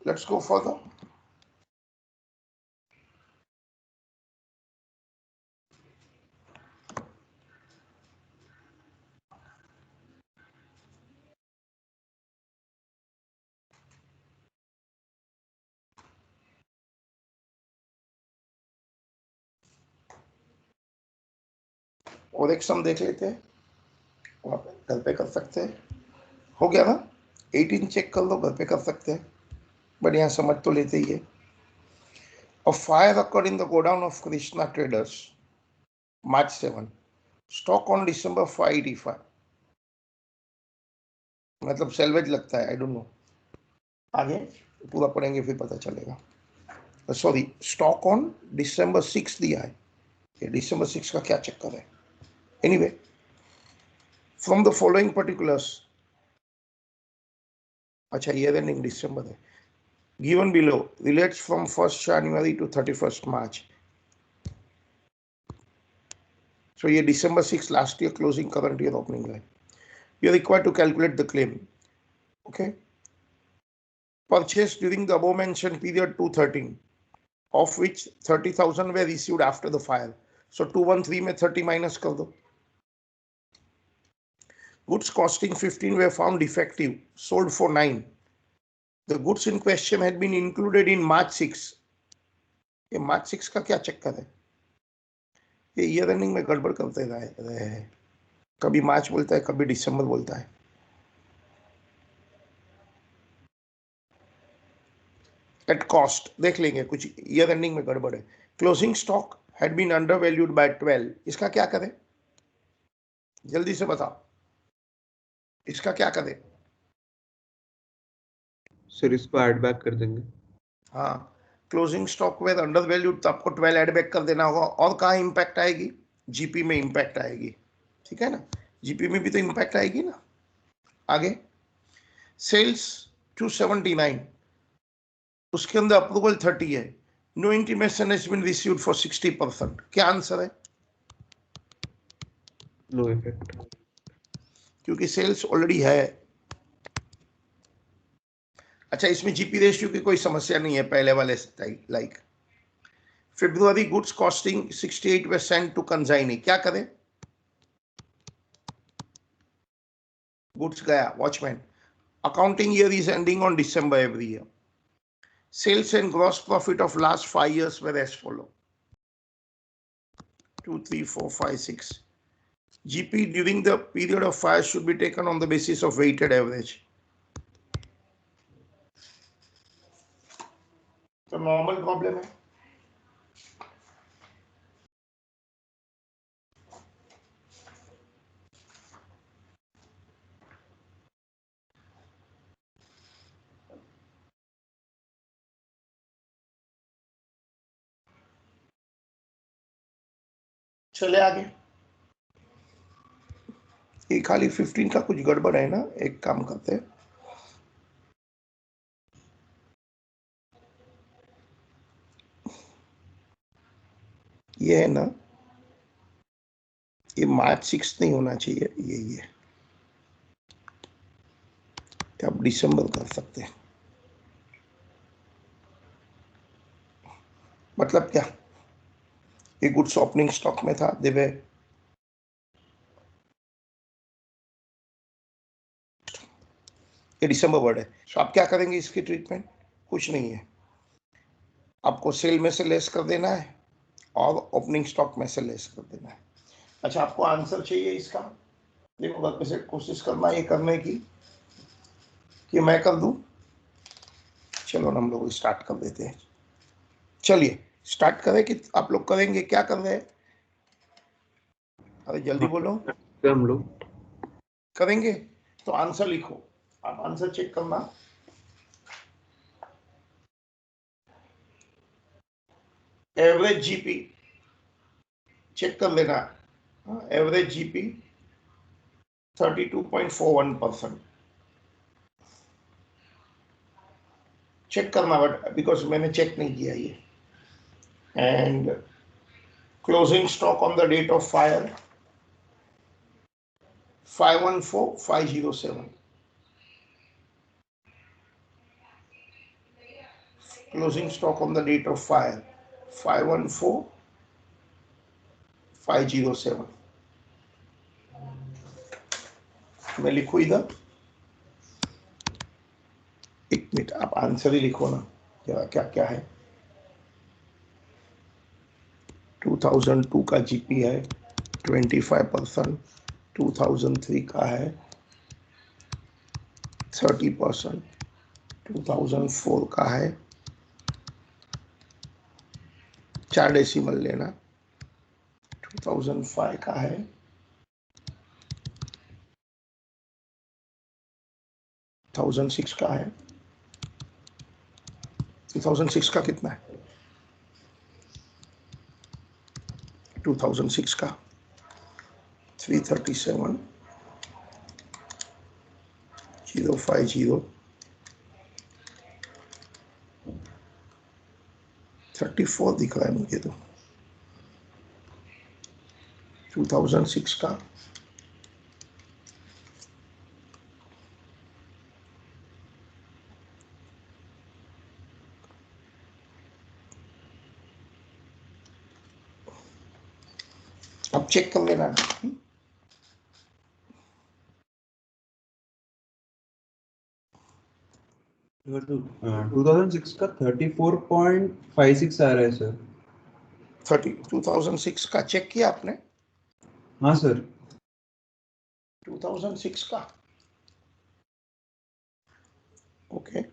लेट्स गो फर्दर। और एक सम देख लेते हैं, वहाँ पे घर पे कर सकते हैं, हो गया ना। 18 चेक कर लो, घर पे कर सकते हैं, बट यहाँ समझ तो लेते ही है। A fire occurred in the godown of Krishna Traders, March 7. Stock on December 585. मतलब सेल्वेज लगता है, आई डोंट नो, आगे पूरा पढ़ेंगे फिर पता चलेगा। सॉरी, स्टॉक ऑन December 6 दिया है, ये December 6 का क्या चक्कर है। Anyway, from the following particulars, अच्छा ईयर एंडिंग दिसंबर है, given below relates from 1st January to 31st March. So ये December 6 last year closing, current year opening है। You are required to calculate the claim. Okay. Purchased during the above mentioned period 213, of which 30,000 were received after the fire. So 213 में 30 minus कर दो। Goods costing 15 were found defective, sold for 9. The goods in question had been included in March 6. ये March 6 का क्या चक्कर है? ये year ending में गड़बड़ करते रहे हैं, कभी मार्च बोलता है, कभी दिसंबर बोलता है। एट कॉस्ट देख लेंगे, कुछ ईयर एंडिंग में गड़बड़ है। Closing stock had been undervalued by 12, इसका क्या करें, जल्दी से बताओ, इसका क्या करें? सर इसको ऐड बैक कर देंगे। हाँ, closing stock were undervalued, तो आपको 12 ऐड बैक कर देना होगा। और कहाँ इंपैक्ट आएगी? जीपी में इंपैक्ट आएगी, ठीक है ना, जीपी में भी तो इंपैक्ट आएगी ना। आगे सेल्स 279, उसके अंदर अप्रूवल 30 है, no intimation has been received for 60%, क्या आंसर है? नो इफेक्ट, क्योंकि सेल्स ऑलरेडी है। अच्छा, इसमें जीपी रेशियो की कोई समस्या नहीं है पहले वाले से, like February goods costing 68 were sent to consignee, क्या करें? गुड्स गया watchman. Accounting year is ending on December every year. Sales and gross profit of last 5 years were as follow: 2, 3, 4, 5, 6. GP during the period of fire should be taken on the basis of weighted average. तो normal problem है। चले आगे, ये खाली 15 का कुछ गड़बड़ है ना, एक काम करते हैं, ये है ना, ये March 6 नहीं होना चाहिए, ये आप दिसंबर कर सकते हैं। मतलब क्या, ये गुड्स ओपनिंग स्टॉक में था, देवे ये दिसंबर वर्ड है। तो आप क्या करेंगे इसकी ट्रीटमेंट? कुछ नहीं है, आपको सेल में से लेस कर देना है और ओपनिंग स्टॉक में से लेस कर देना है। अच्छा, आपको आंसर चाहिए इसका, देखो घर पे से कोशिश करना ये करने की कि मैं कर दूं। चलो हम लोग स्टार्ट कर देते हैं, चलिए स्टार्ट करें कि आप लोग करेंगे, क्या कर रहे हैं? अरे जल्दी बोलो। हम लोग करेंगे तो आंसर लिखो, आप आंसर चेक करना। एवरेज जीपी चेक कर लेना, एवरेज जीपी 32.41%। चेक करना, बट बिकॉज मैंने चेक नहीं किया ये। And closing stock on the date of fire 514507। Closing stock on the date of fire 514507। मैं लिखूं इधर, एक मिनट, आप आंसर ही लिखो ना जरा, क्या क्या है। 2002 का जीपी है, 25%, 2003 का है 30%, 2004 का है 4 डेसिमल लेना, 2005 का है 2006 का है 2006 का कितना है 2006 का 337 050 34 दिख रहा है मुझे तो 2006 का अब चेक कर लेना। 2006 का 34.56 आ रहा है सर। 2006 का चेक किया आपने? हाँ सर। 2006 का ओके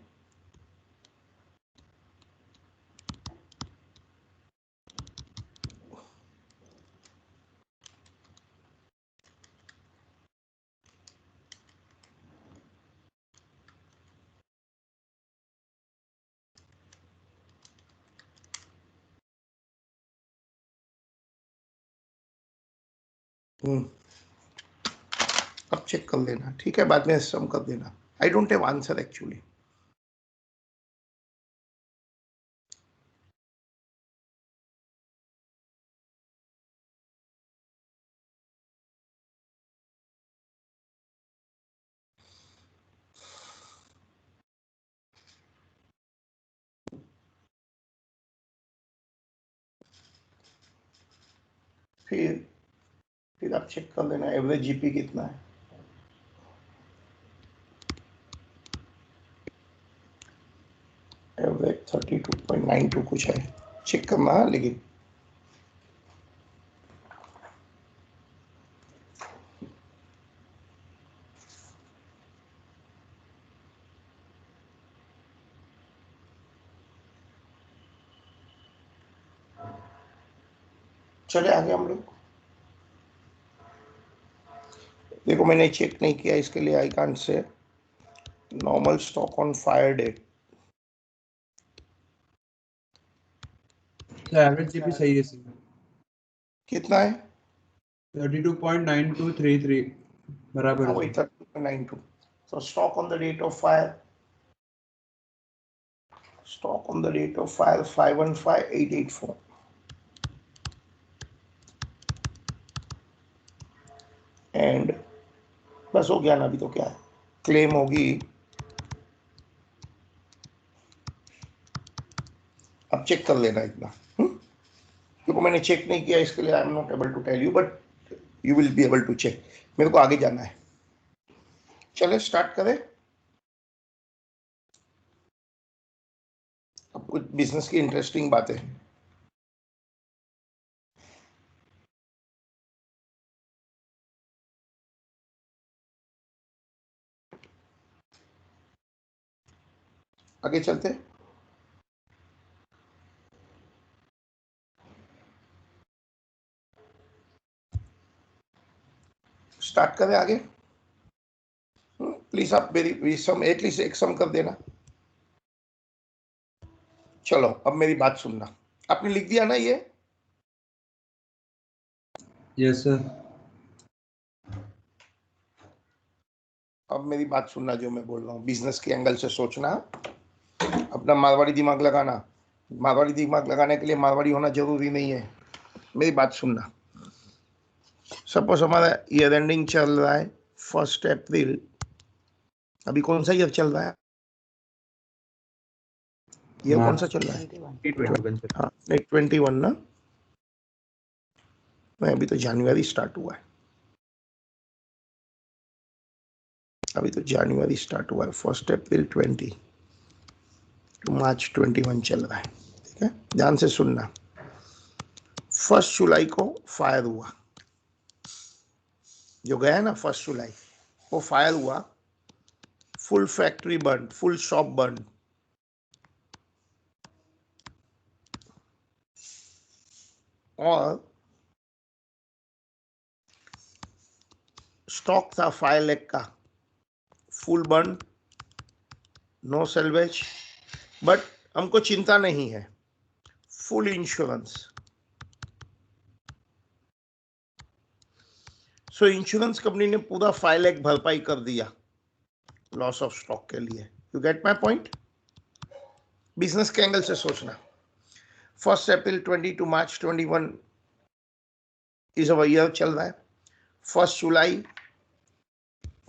अब चेक कर लेना, ठीक है, बाद में सम कर देना। I don't have answer actually. फिर आप चेक कर लेना एवरेज जीपी कितना है। एवरेज 32.92 कुछ है, चेक करना है लेकिन चले आगे हम लोग। देखो मैंने चेक नहीं किया इसके लिए I can't say normal stock on fire date. Average GP सही है सर। कितना है? 32.9233 बराबर हाँ है वही sir. 32.92। So stock on the date of fire, stock on the date of fire 515884 and बस हो गया ना। अभी तो क्या है, क्लेम होगी। अब चेक कर लेना इतना, क्योंकि मैंने चेक नहीं किया इसके लिए I am not able to tell you, but you will be able to check. मेरे को आगे जाना है, चले स्टार्ट करें। अब कुछ बिजनेस की इंटरेस्टिंग बातें। आगे चलते। स्टार्ट करें आगे। प्लीज आप मेरी सम एटलीस्ट एक सम कर देना। चलो अब मेरी बात सुनना। आपने लिख दिया ना ये? Yes sir. अब मेरी बात सुनना, जो मैं बोल रहा हूँ बिजनेस के एंगल से सोचना, अपना मारवाड़ी दिमाग लगाना। मारवाड़ी दिमाग लगाने के लिए मारवाड़ी होना जरूरी नहीं है। मेरी बात सुनना। सपोज हमारा ईयर एंडिंग चल रहा है 1 अप्रैल। अभी कौन सा ईयर चल रहा है? ईयर कौन सा चल रहा है? 21 सर। हाँ 21 ना। नहीं अभी तो जनवरी स्टार्ट हुआ है। अभी तो जनवरी स्टार्ट हुआ है। 1 अप्रैल 20 टू मार्च 21 चल रहा है। ठीक है, ध्यान से सुनना। 1 जुलाई को फायर हुआ, जो गया ना 1 जुलाई, वो फायर हुआ, फुल फैक्ट्री बंद, फुल शॉप बंद, और स्टॉक था 5 लाख का, फुल बंद, नो सेल्वेज, बट हमको चिंता नहीं है, फुल इंश्योरेंस। सो इंश्योरेंस कंपनी ने पूरा 5 लाख भरपाई कर दिया लॉस ऑफ स्टॉक के लिए। You get my point? Business के एंगल से सोचना, 1 अप्रैल 20 टू मार्च 21 इस ईयर चल रहा है, 1 जुलाई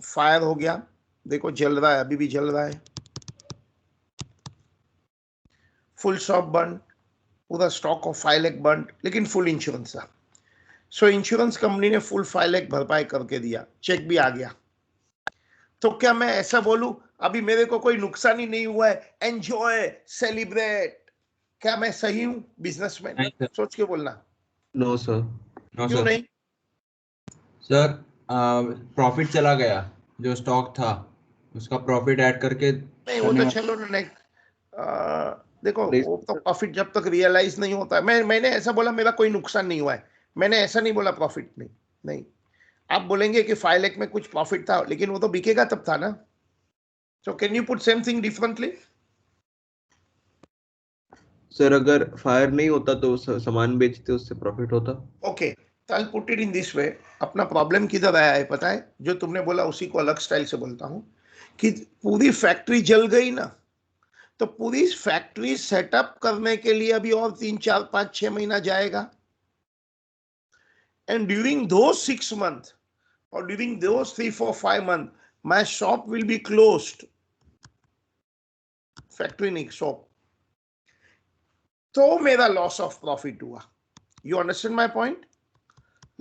फायर हो गया, देखो जल रहा है, अभी भी जल रहा है, फुल शॉप बंद, पूरा स्टॉक ऑफ 5 लाख बंद, लेकिन फुल इंश्योरेंस था। सो इंश्योरेंस कंपनी ने फुल 5 लाख भरपाई करके दिया, चेक भी आ गया। तो क्या मैं ऐसा बोलूं अभी मेरे को कोई नुकसान ही नहीं हुआ है, एंजॉय सेलिब्रेट? क्या मैं सही हूं बिजनेसमैन? नहीं सर, सोच के बोलना। नो सर, नो क्यों सर। नहीं? सर प्रॉफिट चला गया, जो स्टॉक था उसका प्रॉफिट ऐड करके नहीं वो करने तो वाला। चलो ना, नहीं देखो वो तो प्रॉफिट जब तक रियलाइज नहीं होता है, मैंने ऐसा बोला मेरा कोई नुकसान नहीं हुआ है, मैंने ऐसा नहीं बोला प्रॉफिट नहीं। नहीं, आप बोलेंगे कि 5 लाख में कुछ प्रॉफिट था, लेकिन वो तो बिकेगा तब था ना। So can you put same thing differently? Sir अगर फायर नहीं होता तो सामान बेचते उससे प्रॉफिट होता। ओके, तो I put it in this way. अपना प्रॉब्लम किधर आया है पता है? जो तुमने बोला उसी को अलग स्टाइल से बोलता हूं, कि पूरी फैक्ट्री जल गई ना, तो पूरी फैक्ट्री सेटअप करने के लिए अभी और 3 4 5 6 महीना जाएगा, and during those 6 months or during those 3 4 5 months my shop will be closed, factory नहीं, शॉप, तो मेरा लॉस ऑफ प्रॉफिट हुआ। You understand my point?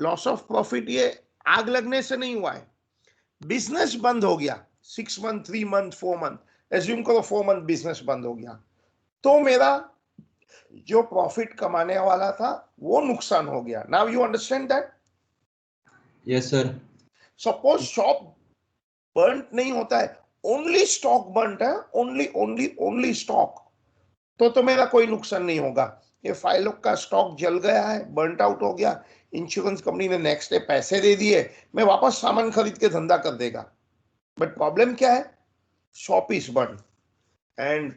Loss of profit ये आग लगने से नहीं हुआ है, बिजनेस बंद हो गया 6 मंथ 3 मंथ 4 मंथ, एज्यूम करो 4 मंथ बिजनेस बंद हो गया, तो मेरा जो प्रॉफिट कमाने वाला था वो नुकसान हो गया। Now you understand that? Yes sir. Suppose shop burn नहीं होता है, ओनली स्टॉक बर्न है, ओनली ओनली ओनली स्टॉक, तो मेरा कोई नुकसान नहीं होगा। ये 5 लाख का स्टॉक जल गया है, बर्न आउट हो गया, इंश्योरेंस कंपनी ने नेक्स्ट डे पैसे दे दिए, मैं वापस सामान खरीद के धंधा कर देगा। बट प्रॉब्लम क्या है? Shop is burn, and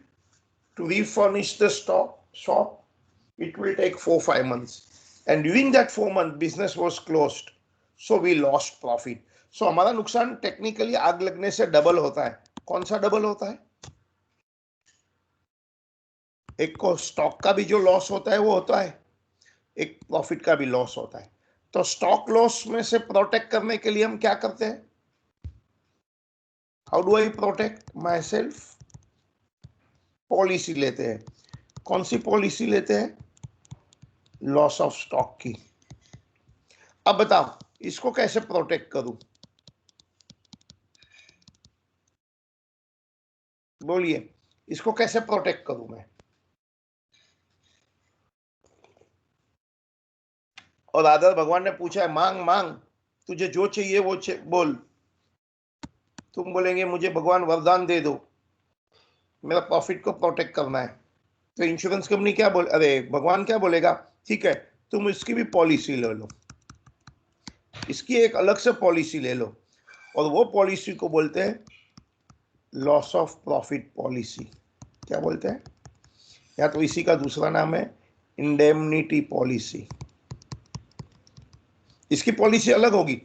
to refurnish the shop it will take 4 5 months, and during that 4 month business was closed, so we lost profit. So हमारा नुकसान टेक्निकली आग लगने से डबल होता है। कौन सा डबल होता है? एक को स्टॉक का भी जो लॉस होता है वो होता है, एक प्रॉफिट का भी लॉस होता है। तो स्टॉक लॉस में से प्रोटेक्ट करने के लिए हम क्या करते हैं? How do I protect my self? Policy लेते हैं। कौन सी पॉलिसी लेते हैं? लॉस ऑफ स्टॉक की। अब बताओ इसको कैसे प्रोटेक्ट करूं? बोलिए, इसको कैसे प्रोटेक्ट करूं मैं? और आदर भगवान ने पूछा है, मांग मांग, तुझे जो चाहिए वो बोल। तुम बोलेंगे मुझे भगवान वरदान दे दो, मेरा प्रॉफिट को प्रोटेक्ट करना है। तो इंश्योरेंस कंपनी क्या बोल, अरे भगवान क्या बोलेगा, ठीक है तुम इसकी भी पॉलिसी ले लो, इसकी एक अलग से पॉलिसी ले लो, और वो पॉलिसी को बोलते हैं लॉस ऑफ प्रॉफिट पॉलिसी। क्या बोलते हैं? या तो इसी का दूसरा नाम है इंडेमनिटी पॉलिसी। इसकी पॉलिसी अलग होगी,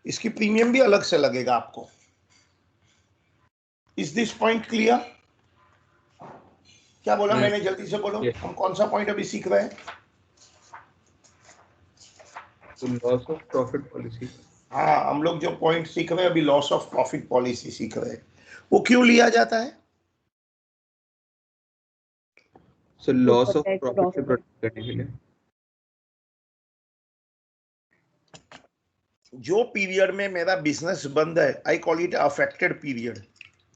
इसकी प्रीमियम भी अलग से लगेगा आपको। Is this point clear? क्या बोला मैंने? जल्दी से बोलो, हम कौन सा पॉइंट अभी सीख रहे हैं? Loss of profit policy. हाँ, हम लोग जो पॉइंट सीख रहे हैं अभी लॉस ऑफ प्रॉफिट पॉलिसी सीख रहे हैं। वो क्यों लिया जाता है? So loss of protect profit से profit. प्रोटेक्ट करने के लिए। जो पीरियड में मेरा बिजनेस बंद है, I call it affected period.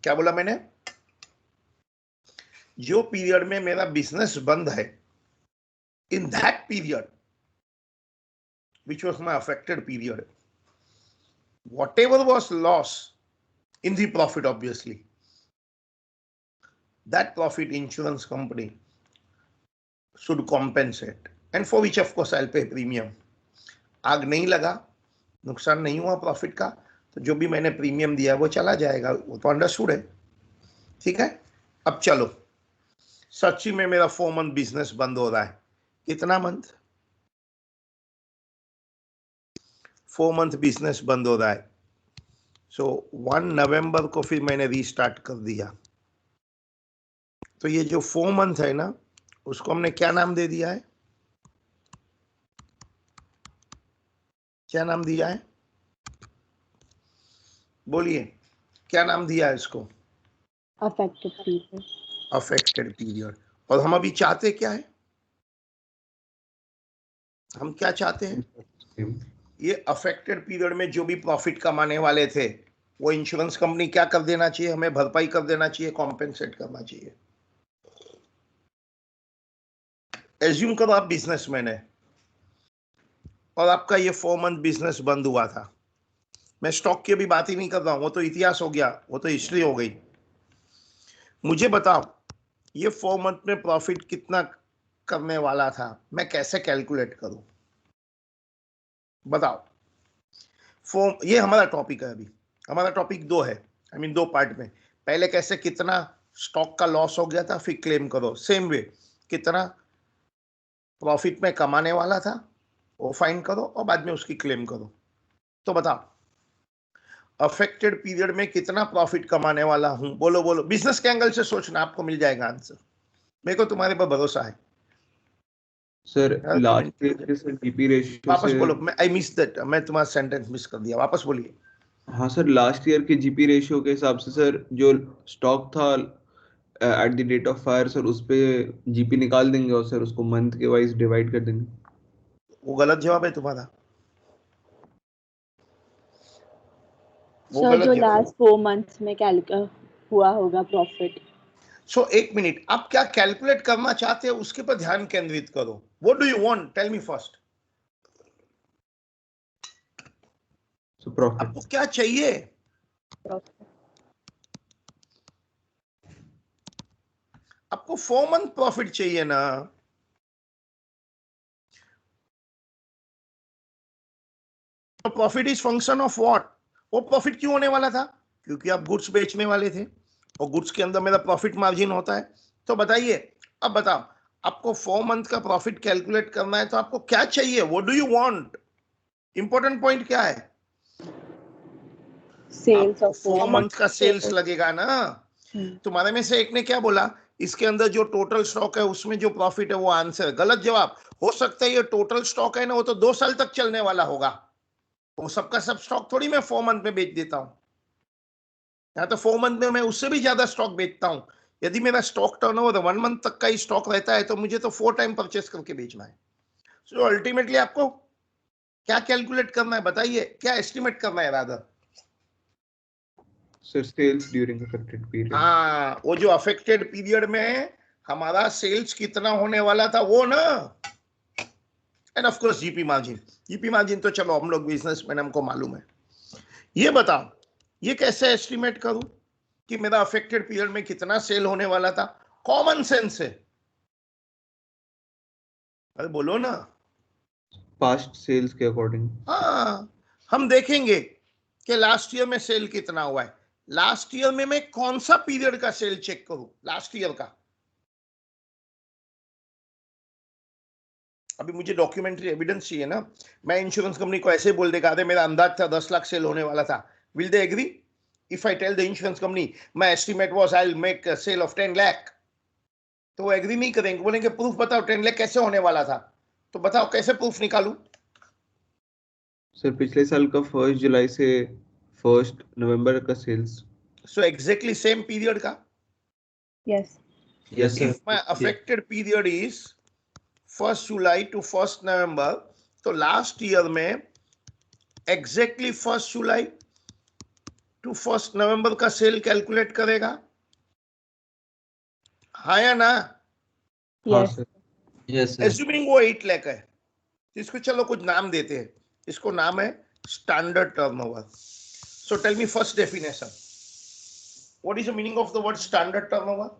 क्या बोला मैंने? जो पीरियड में मेरा बिजनेस बंद है, in that period which was my affected period, whatever was loss in the profit, obviously, that profit insurance company should compensate, and for which of course I'll pay premium. आग नहीं लगा, नुकसान नहीं हुआ प्रॉफिट का, तो जो भी मैंने प्रीमियम दिया वो चला जाएगा, वो तो अंडरस्टूड है, ठीक है। अब चलो, सच्ची में मेरा 4 मंथ बिजनेस बंद हो रहा है। कितना मंथ? 4 मंथ बिजनेस बंद हो रहा है। सो 1 नवंबर को फिर मैंने रीस्टार्ट कर दिया। तो ये जो 4 मंथ है ना, उसको हमने क्या नाम दे दिया है? क्या नाम दिया है? बोलिए, क्या नाम दिया है इसको? Affected period. Affected period. और हम अभी चाहते क्या है? हम क्या चाहते हैं? ये अफेक्टेड पीरियड में जो भी प्रॉफिट कमाने वाले थे, वो इंश्योरेंस कंपनी क्या कर देना चाहिए? हमें भरपाई कर देना चाहिए, कॉम्पेंसेट करना चाहिए। एज्यूम करो आप बिजनेसमैन है और आपका ये 4 मंथ बिजनेस बंद हुआ था। मैं स्टॉक की अभी बात ही नहीं कर रहा हूं, वो तो इतिहास हो गया, वो तो हिस्ट्री हो गई। मुझे बताओ, ये 4 मंथ में प्रॉफिट कितना करने वाला था, मैं कैसे कैलकुलेट करूं? बताओ। ये हमारा टॉपिक है। अभी हमारा टॉपिक 2 है, आई मीन 2 पार्ट में। पहले कैसे कितना स्टॉक का लॉस हो गया था, फिर क्लेम करो। सेम वे, कितना प्रॉफिट में कमाने वाला था वो फाइंड करो और बाद में उसकी क्लेम करो। तो बताओ, अफेक्टेड पीरियड में कितना प्रॉफिट कमाने वाला हूं? बोलो बोलो, बिजनेस के एंगल से सोचना, आपको मिल जाएगा आंसर। मेरे को तुम्हारे पर भरोसा है सर। यार। लास्ट ईयर के सर जीपी रेशियो वापस से, बोलो, मैं आई मिस दैट, मैं तुम्हारा सेंटेंस मिस कर दिया, वापस बोलिए। हाँ सर, लास्ट ईयर के जीपी रेशियो के हिसाब से सर, जो स्टॉक था at the date of fire sir, उस पे जीपी निकाल देंगे और सर उसको मंथ के वाइज डिवाइड कर देंगे। वो गलत जवाब है तुम्हारा, वो सर गलत जो जवाब। लास्ट 4 मंथ्स में हुआ होगा प्रॉफिट। सो एक मिनट, आप क्या कैलकुलेट करना चाहते हो उसके पर ध्यान केंद्रित करो। What do you want, tell me first. So profit. आपको क्या चाहिए? आपको 4 मंथ प्रॉफिट चाहिए ना? Profit is function of what? वो प्रॉफिट क्यों होने वाला था? क्योंकि आप गुड्स बेचने वाले थे और गुड्स के अंदर मेरा प्रॉफिट मार्जिन होता है। तो बताइए, अब बताओ, आपको 4 मंथ का प्रॉफिट कैलकुलेट करना है तो आपको क्या चाहिए? What do you want? Important point क्या है? सेल्स आपको ऑफ 4 4 मंथ का सेल्स लगेगा ना। मंथ। तुम्हारे में से एक ने क्या बोला, इसके अंदर जो टोटल स्टॉक है उसमें जो प्रॉफिट है वो आंसर। गलत जवाब। हो सकता है ये टोटल स्टॉक है ना, वो तो 2 साल तक चलने वाला होगा। वो सबका सब स्टॉक थोड़ी मैं 4 मंथ में बेच देता हूं। या तो 4 मंथ में मैं उससे भी ज्यादा स्टॉक बेचता हूं। यदि मेरा स्टॉक टर्नओवर 1 मंथ तक का ही स्टॉक रहता है तो मुझे तो 4 टाइम परचेस करके बेचना है। सो अल्टीमेटली आपको क्या कैलकुलेट करना है बताइए, क्या एस्टिमेट करना है rather? Sir sales during affected period. हाँ, वो जो अफेक्टेड पीरियड में हमारा सेल्स कितना होने वाला था वो ना, end of course GP margin. GP margin तो चलो हम लोग बिजनेसमैन, हमको मालूम है। ये बताओ, ये कैसे एस्टिमेट करूं कि मेरा अफेक्टेड पीरियड में कितना सेल होने वाला था? कॉमन सेंस से, अरे बोलो ना। पास्ट सेल्स के अकॉर्डिंग। हाँ, हम देखेंगे कि लास्ट ईयर में सेल कितना हुआ है। लास्ट ईयर में मैं कौन सा पीरियड का सेल चेक करूं? लास्ट ईयर का। अभी मुझे डॉक्यूमेंट्री एविडेंस चाहिए ना। मैं इंश्योरेंस कंपनी को ऐसे बोल देगा, अरे मेरा अंदाज था 10 लाख सेल होने वाला था, will they agree? If I tell the insurance company my estimate was I will make a sale of 10 lakh, तो वो एग्री नहीं करेंगे, बोलेंगे प्रूफ बताओ 10 लाख कैसे होने वाला था। तो बताओ कैसे प्रूफ निकालूं? सर पिछले साल का 1 जुलाई से 1 नवंबर का sales. So exactly same period का। Yes. Yes sir. If my affected period is 1 July to 1 November, तो लास्ट ईयर में एग्जैक्टली 1 जुलाई टू 1 नवंबर का सेल कैलकुलेट करेगा, हाँ या ना? हाँ yes. Sir. Yes sir. Assuming वो 8 लाख है, इसको चलो कुछ नाम देते हैं। इसको नाम है Standard turnover. So tell me first definition. What is the meaning of the word standard turnover?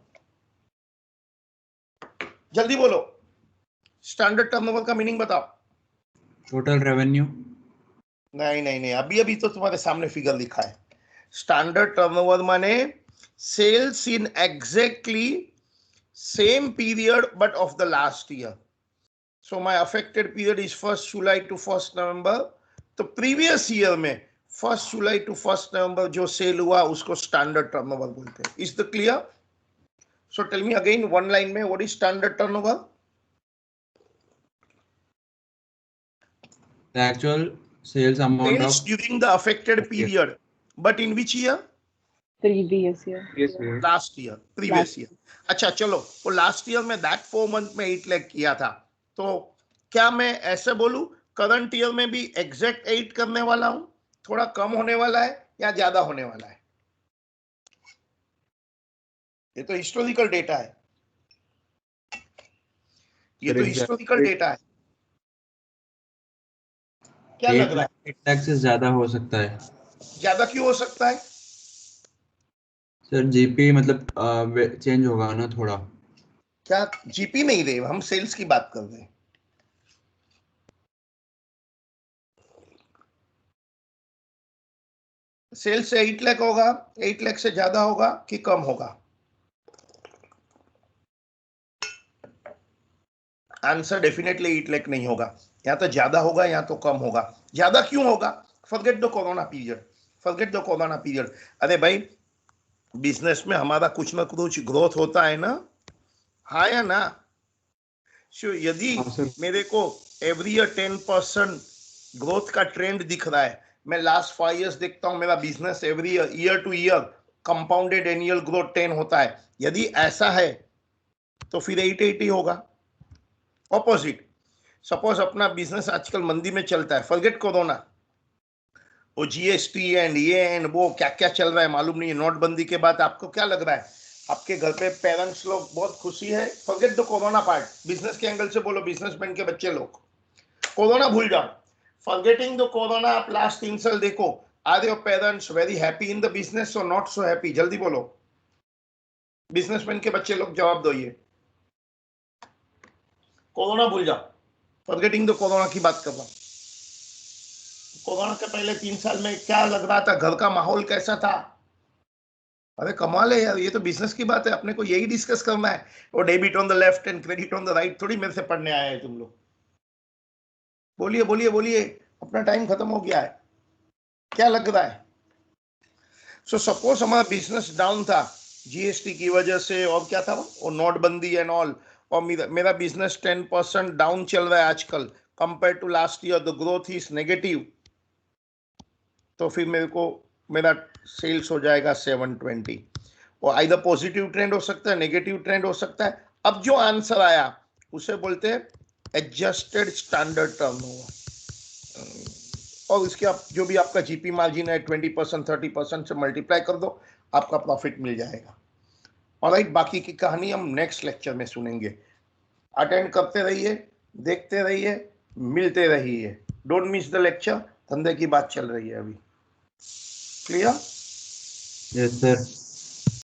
जल्दी बोलो. Standard turnover का मीनिंग बताओ. Total revenue. नहीं, अभी तो तुम्हारे सामने फिगर लिखा है. स्टैंडर्ड टर्नओवर माने sales in exactly same period but of the last year. So my affected period is 1 July to 1 November. तो प्रीवियस ईयर में 1 जुलाई टू 1 नवंबर जो सेल हुआ उसको स्टैंडर्ड टर्नओवर बोलते हैं. Is that clear? So tell me again one line में what is standard turnover? The actual sales amount Sales of during the affected period, but in which year? Previous year. Yes, sir. Last year, previous year. अच्छा चलो, वो last year में that 4 month में 8 लाख किया था, तो क्या मैं ऐसे बोलूं करंट ईयर में भी एग्जैक्ट 8 करने वाला हूं? थोड़ा कम होने वाला है या ज्यादा होने वाला है? ये तो हिस्टोरिकल डेटा है. ये तो हिस्टोरिकल डेटा है. क्या लग रहा है? 8 लाख से ज्यादा हो सकता है. ज्यादा क्यों हो सकता है? सर जीपी मतलब चेंज होगा ना थोड़ा. क्या जीपी नहीं रहे, हम सेल्स की बात कर रहे हैं. सेल्स से 8 लाख होगा, 8 लाख से ज्यादा होगा कि कम होगा? आंसर डेफिनेटली 8 लाख नहीं होगा. या तो ज्यादा होगा या तो कम होगा. ज्यादा क्यों होगा? Forget the corona period, forget the corona period. अरे भाई बिजनेस में हमारा कुछ ना कुछ ग्रोथ होता है ना, हाँ या ना? यदि मेरे को एवरी ईयर 10% ग्रोथ का ट्रेंड दिख रहा है, मैं लास्ट 5 इयर्स देखता हूं मेरा business every year two year compounded annual growth 10 होता है, यदि ऐसा है तो फिर 880 होगा. ऑपोजिट, सपोज अपना बिजनेस आजकल मंदी में चलता है, फॉरगेट कोरोना, वो जीएसटी एंड ये एंड वो क्या क्या चल रहा है मालूम नहीं. नोटबंदी के बाद आपको क्या लग रहा है? आपके घर पे पेरेंट्स लोग बहुत खुशी है. Forget the corona part, business के एंगल से बोलो, बिजनेसमैन के बच्चे लोग कोरोना भूल जाओ. फॉरगेटिंग द कोरोना, आप लास्ट 3 साल देखो, are your parents very happy in the business or not so happy? जल्दी बोलो, बिजनेसमैन के बच्चे लोग जवाब दो. ये कोरोना भूल जाओ, फॉरगेटिंग द कोरोना की बात कर रहा हूं. कोरोना के पहले 3 साल में क्या लग रहा था, घर का माहौल कैसा था? अरे कमाल है यार, ये तो बिजनेस की बात है, अपने को यही डिस्कस करना है. और debit on the left and credit on the right थोड़ी मेरे से पढ़ने आए हैं तुम लोग. बोलिए बोलिए बोलिए, अपना टाइम खत्म हो गया है. क्या लग रहा है? सो सपोज हमारा बिजनेस डाउन था जीएसटी की वजह से, और क्या था वो नोटबंदी एंड ऑल, और मेरा बिजनेस 10% डाउन चल रहा है आजकल compare to last year, the growth is negative. तो फिर मेरा सेल्स हो जाएगा 720. और आइदर पॉजिटिव ट्रेंड हो सकता है, नेगेटिव ट्रेंड हो सकता है. अब जो आंसर आया उसे बोलते हैं एडजस्टेड स्टैंडर्ड टर्नओवर. और इसके आप जो भी आपका जीपी मार्जिन है 20% 30% से मल्टीप्लाई कर दो, आपका प्रॉफिट मिल जाएगा. ऑलराइट, बाकी की कहानी हम नेक्स्ट लेक्चर में सुनेंगे. अटेंड करते रहिए, देखते रहिए, मिलते रहिए. डोंट मिस द लेक्चर, धंधे की बात चल रही है अभी. क्लियर? Yes sir.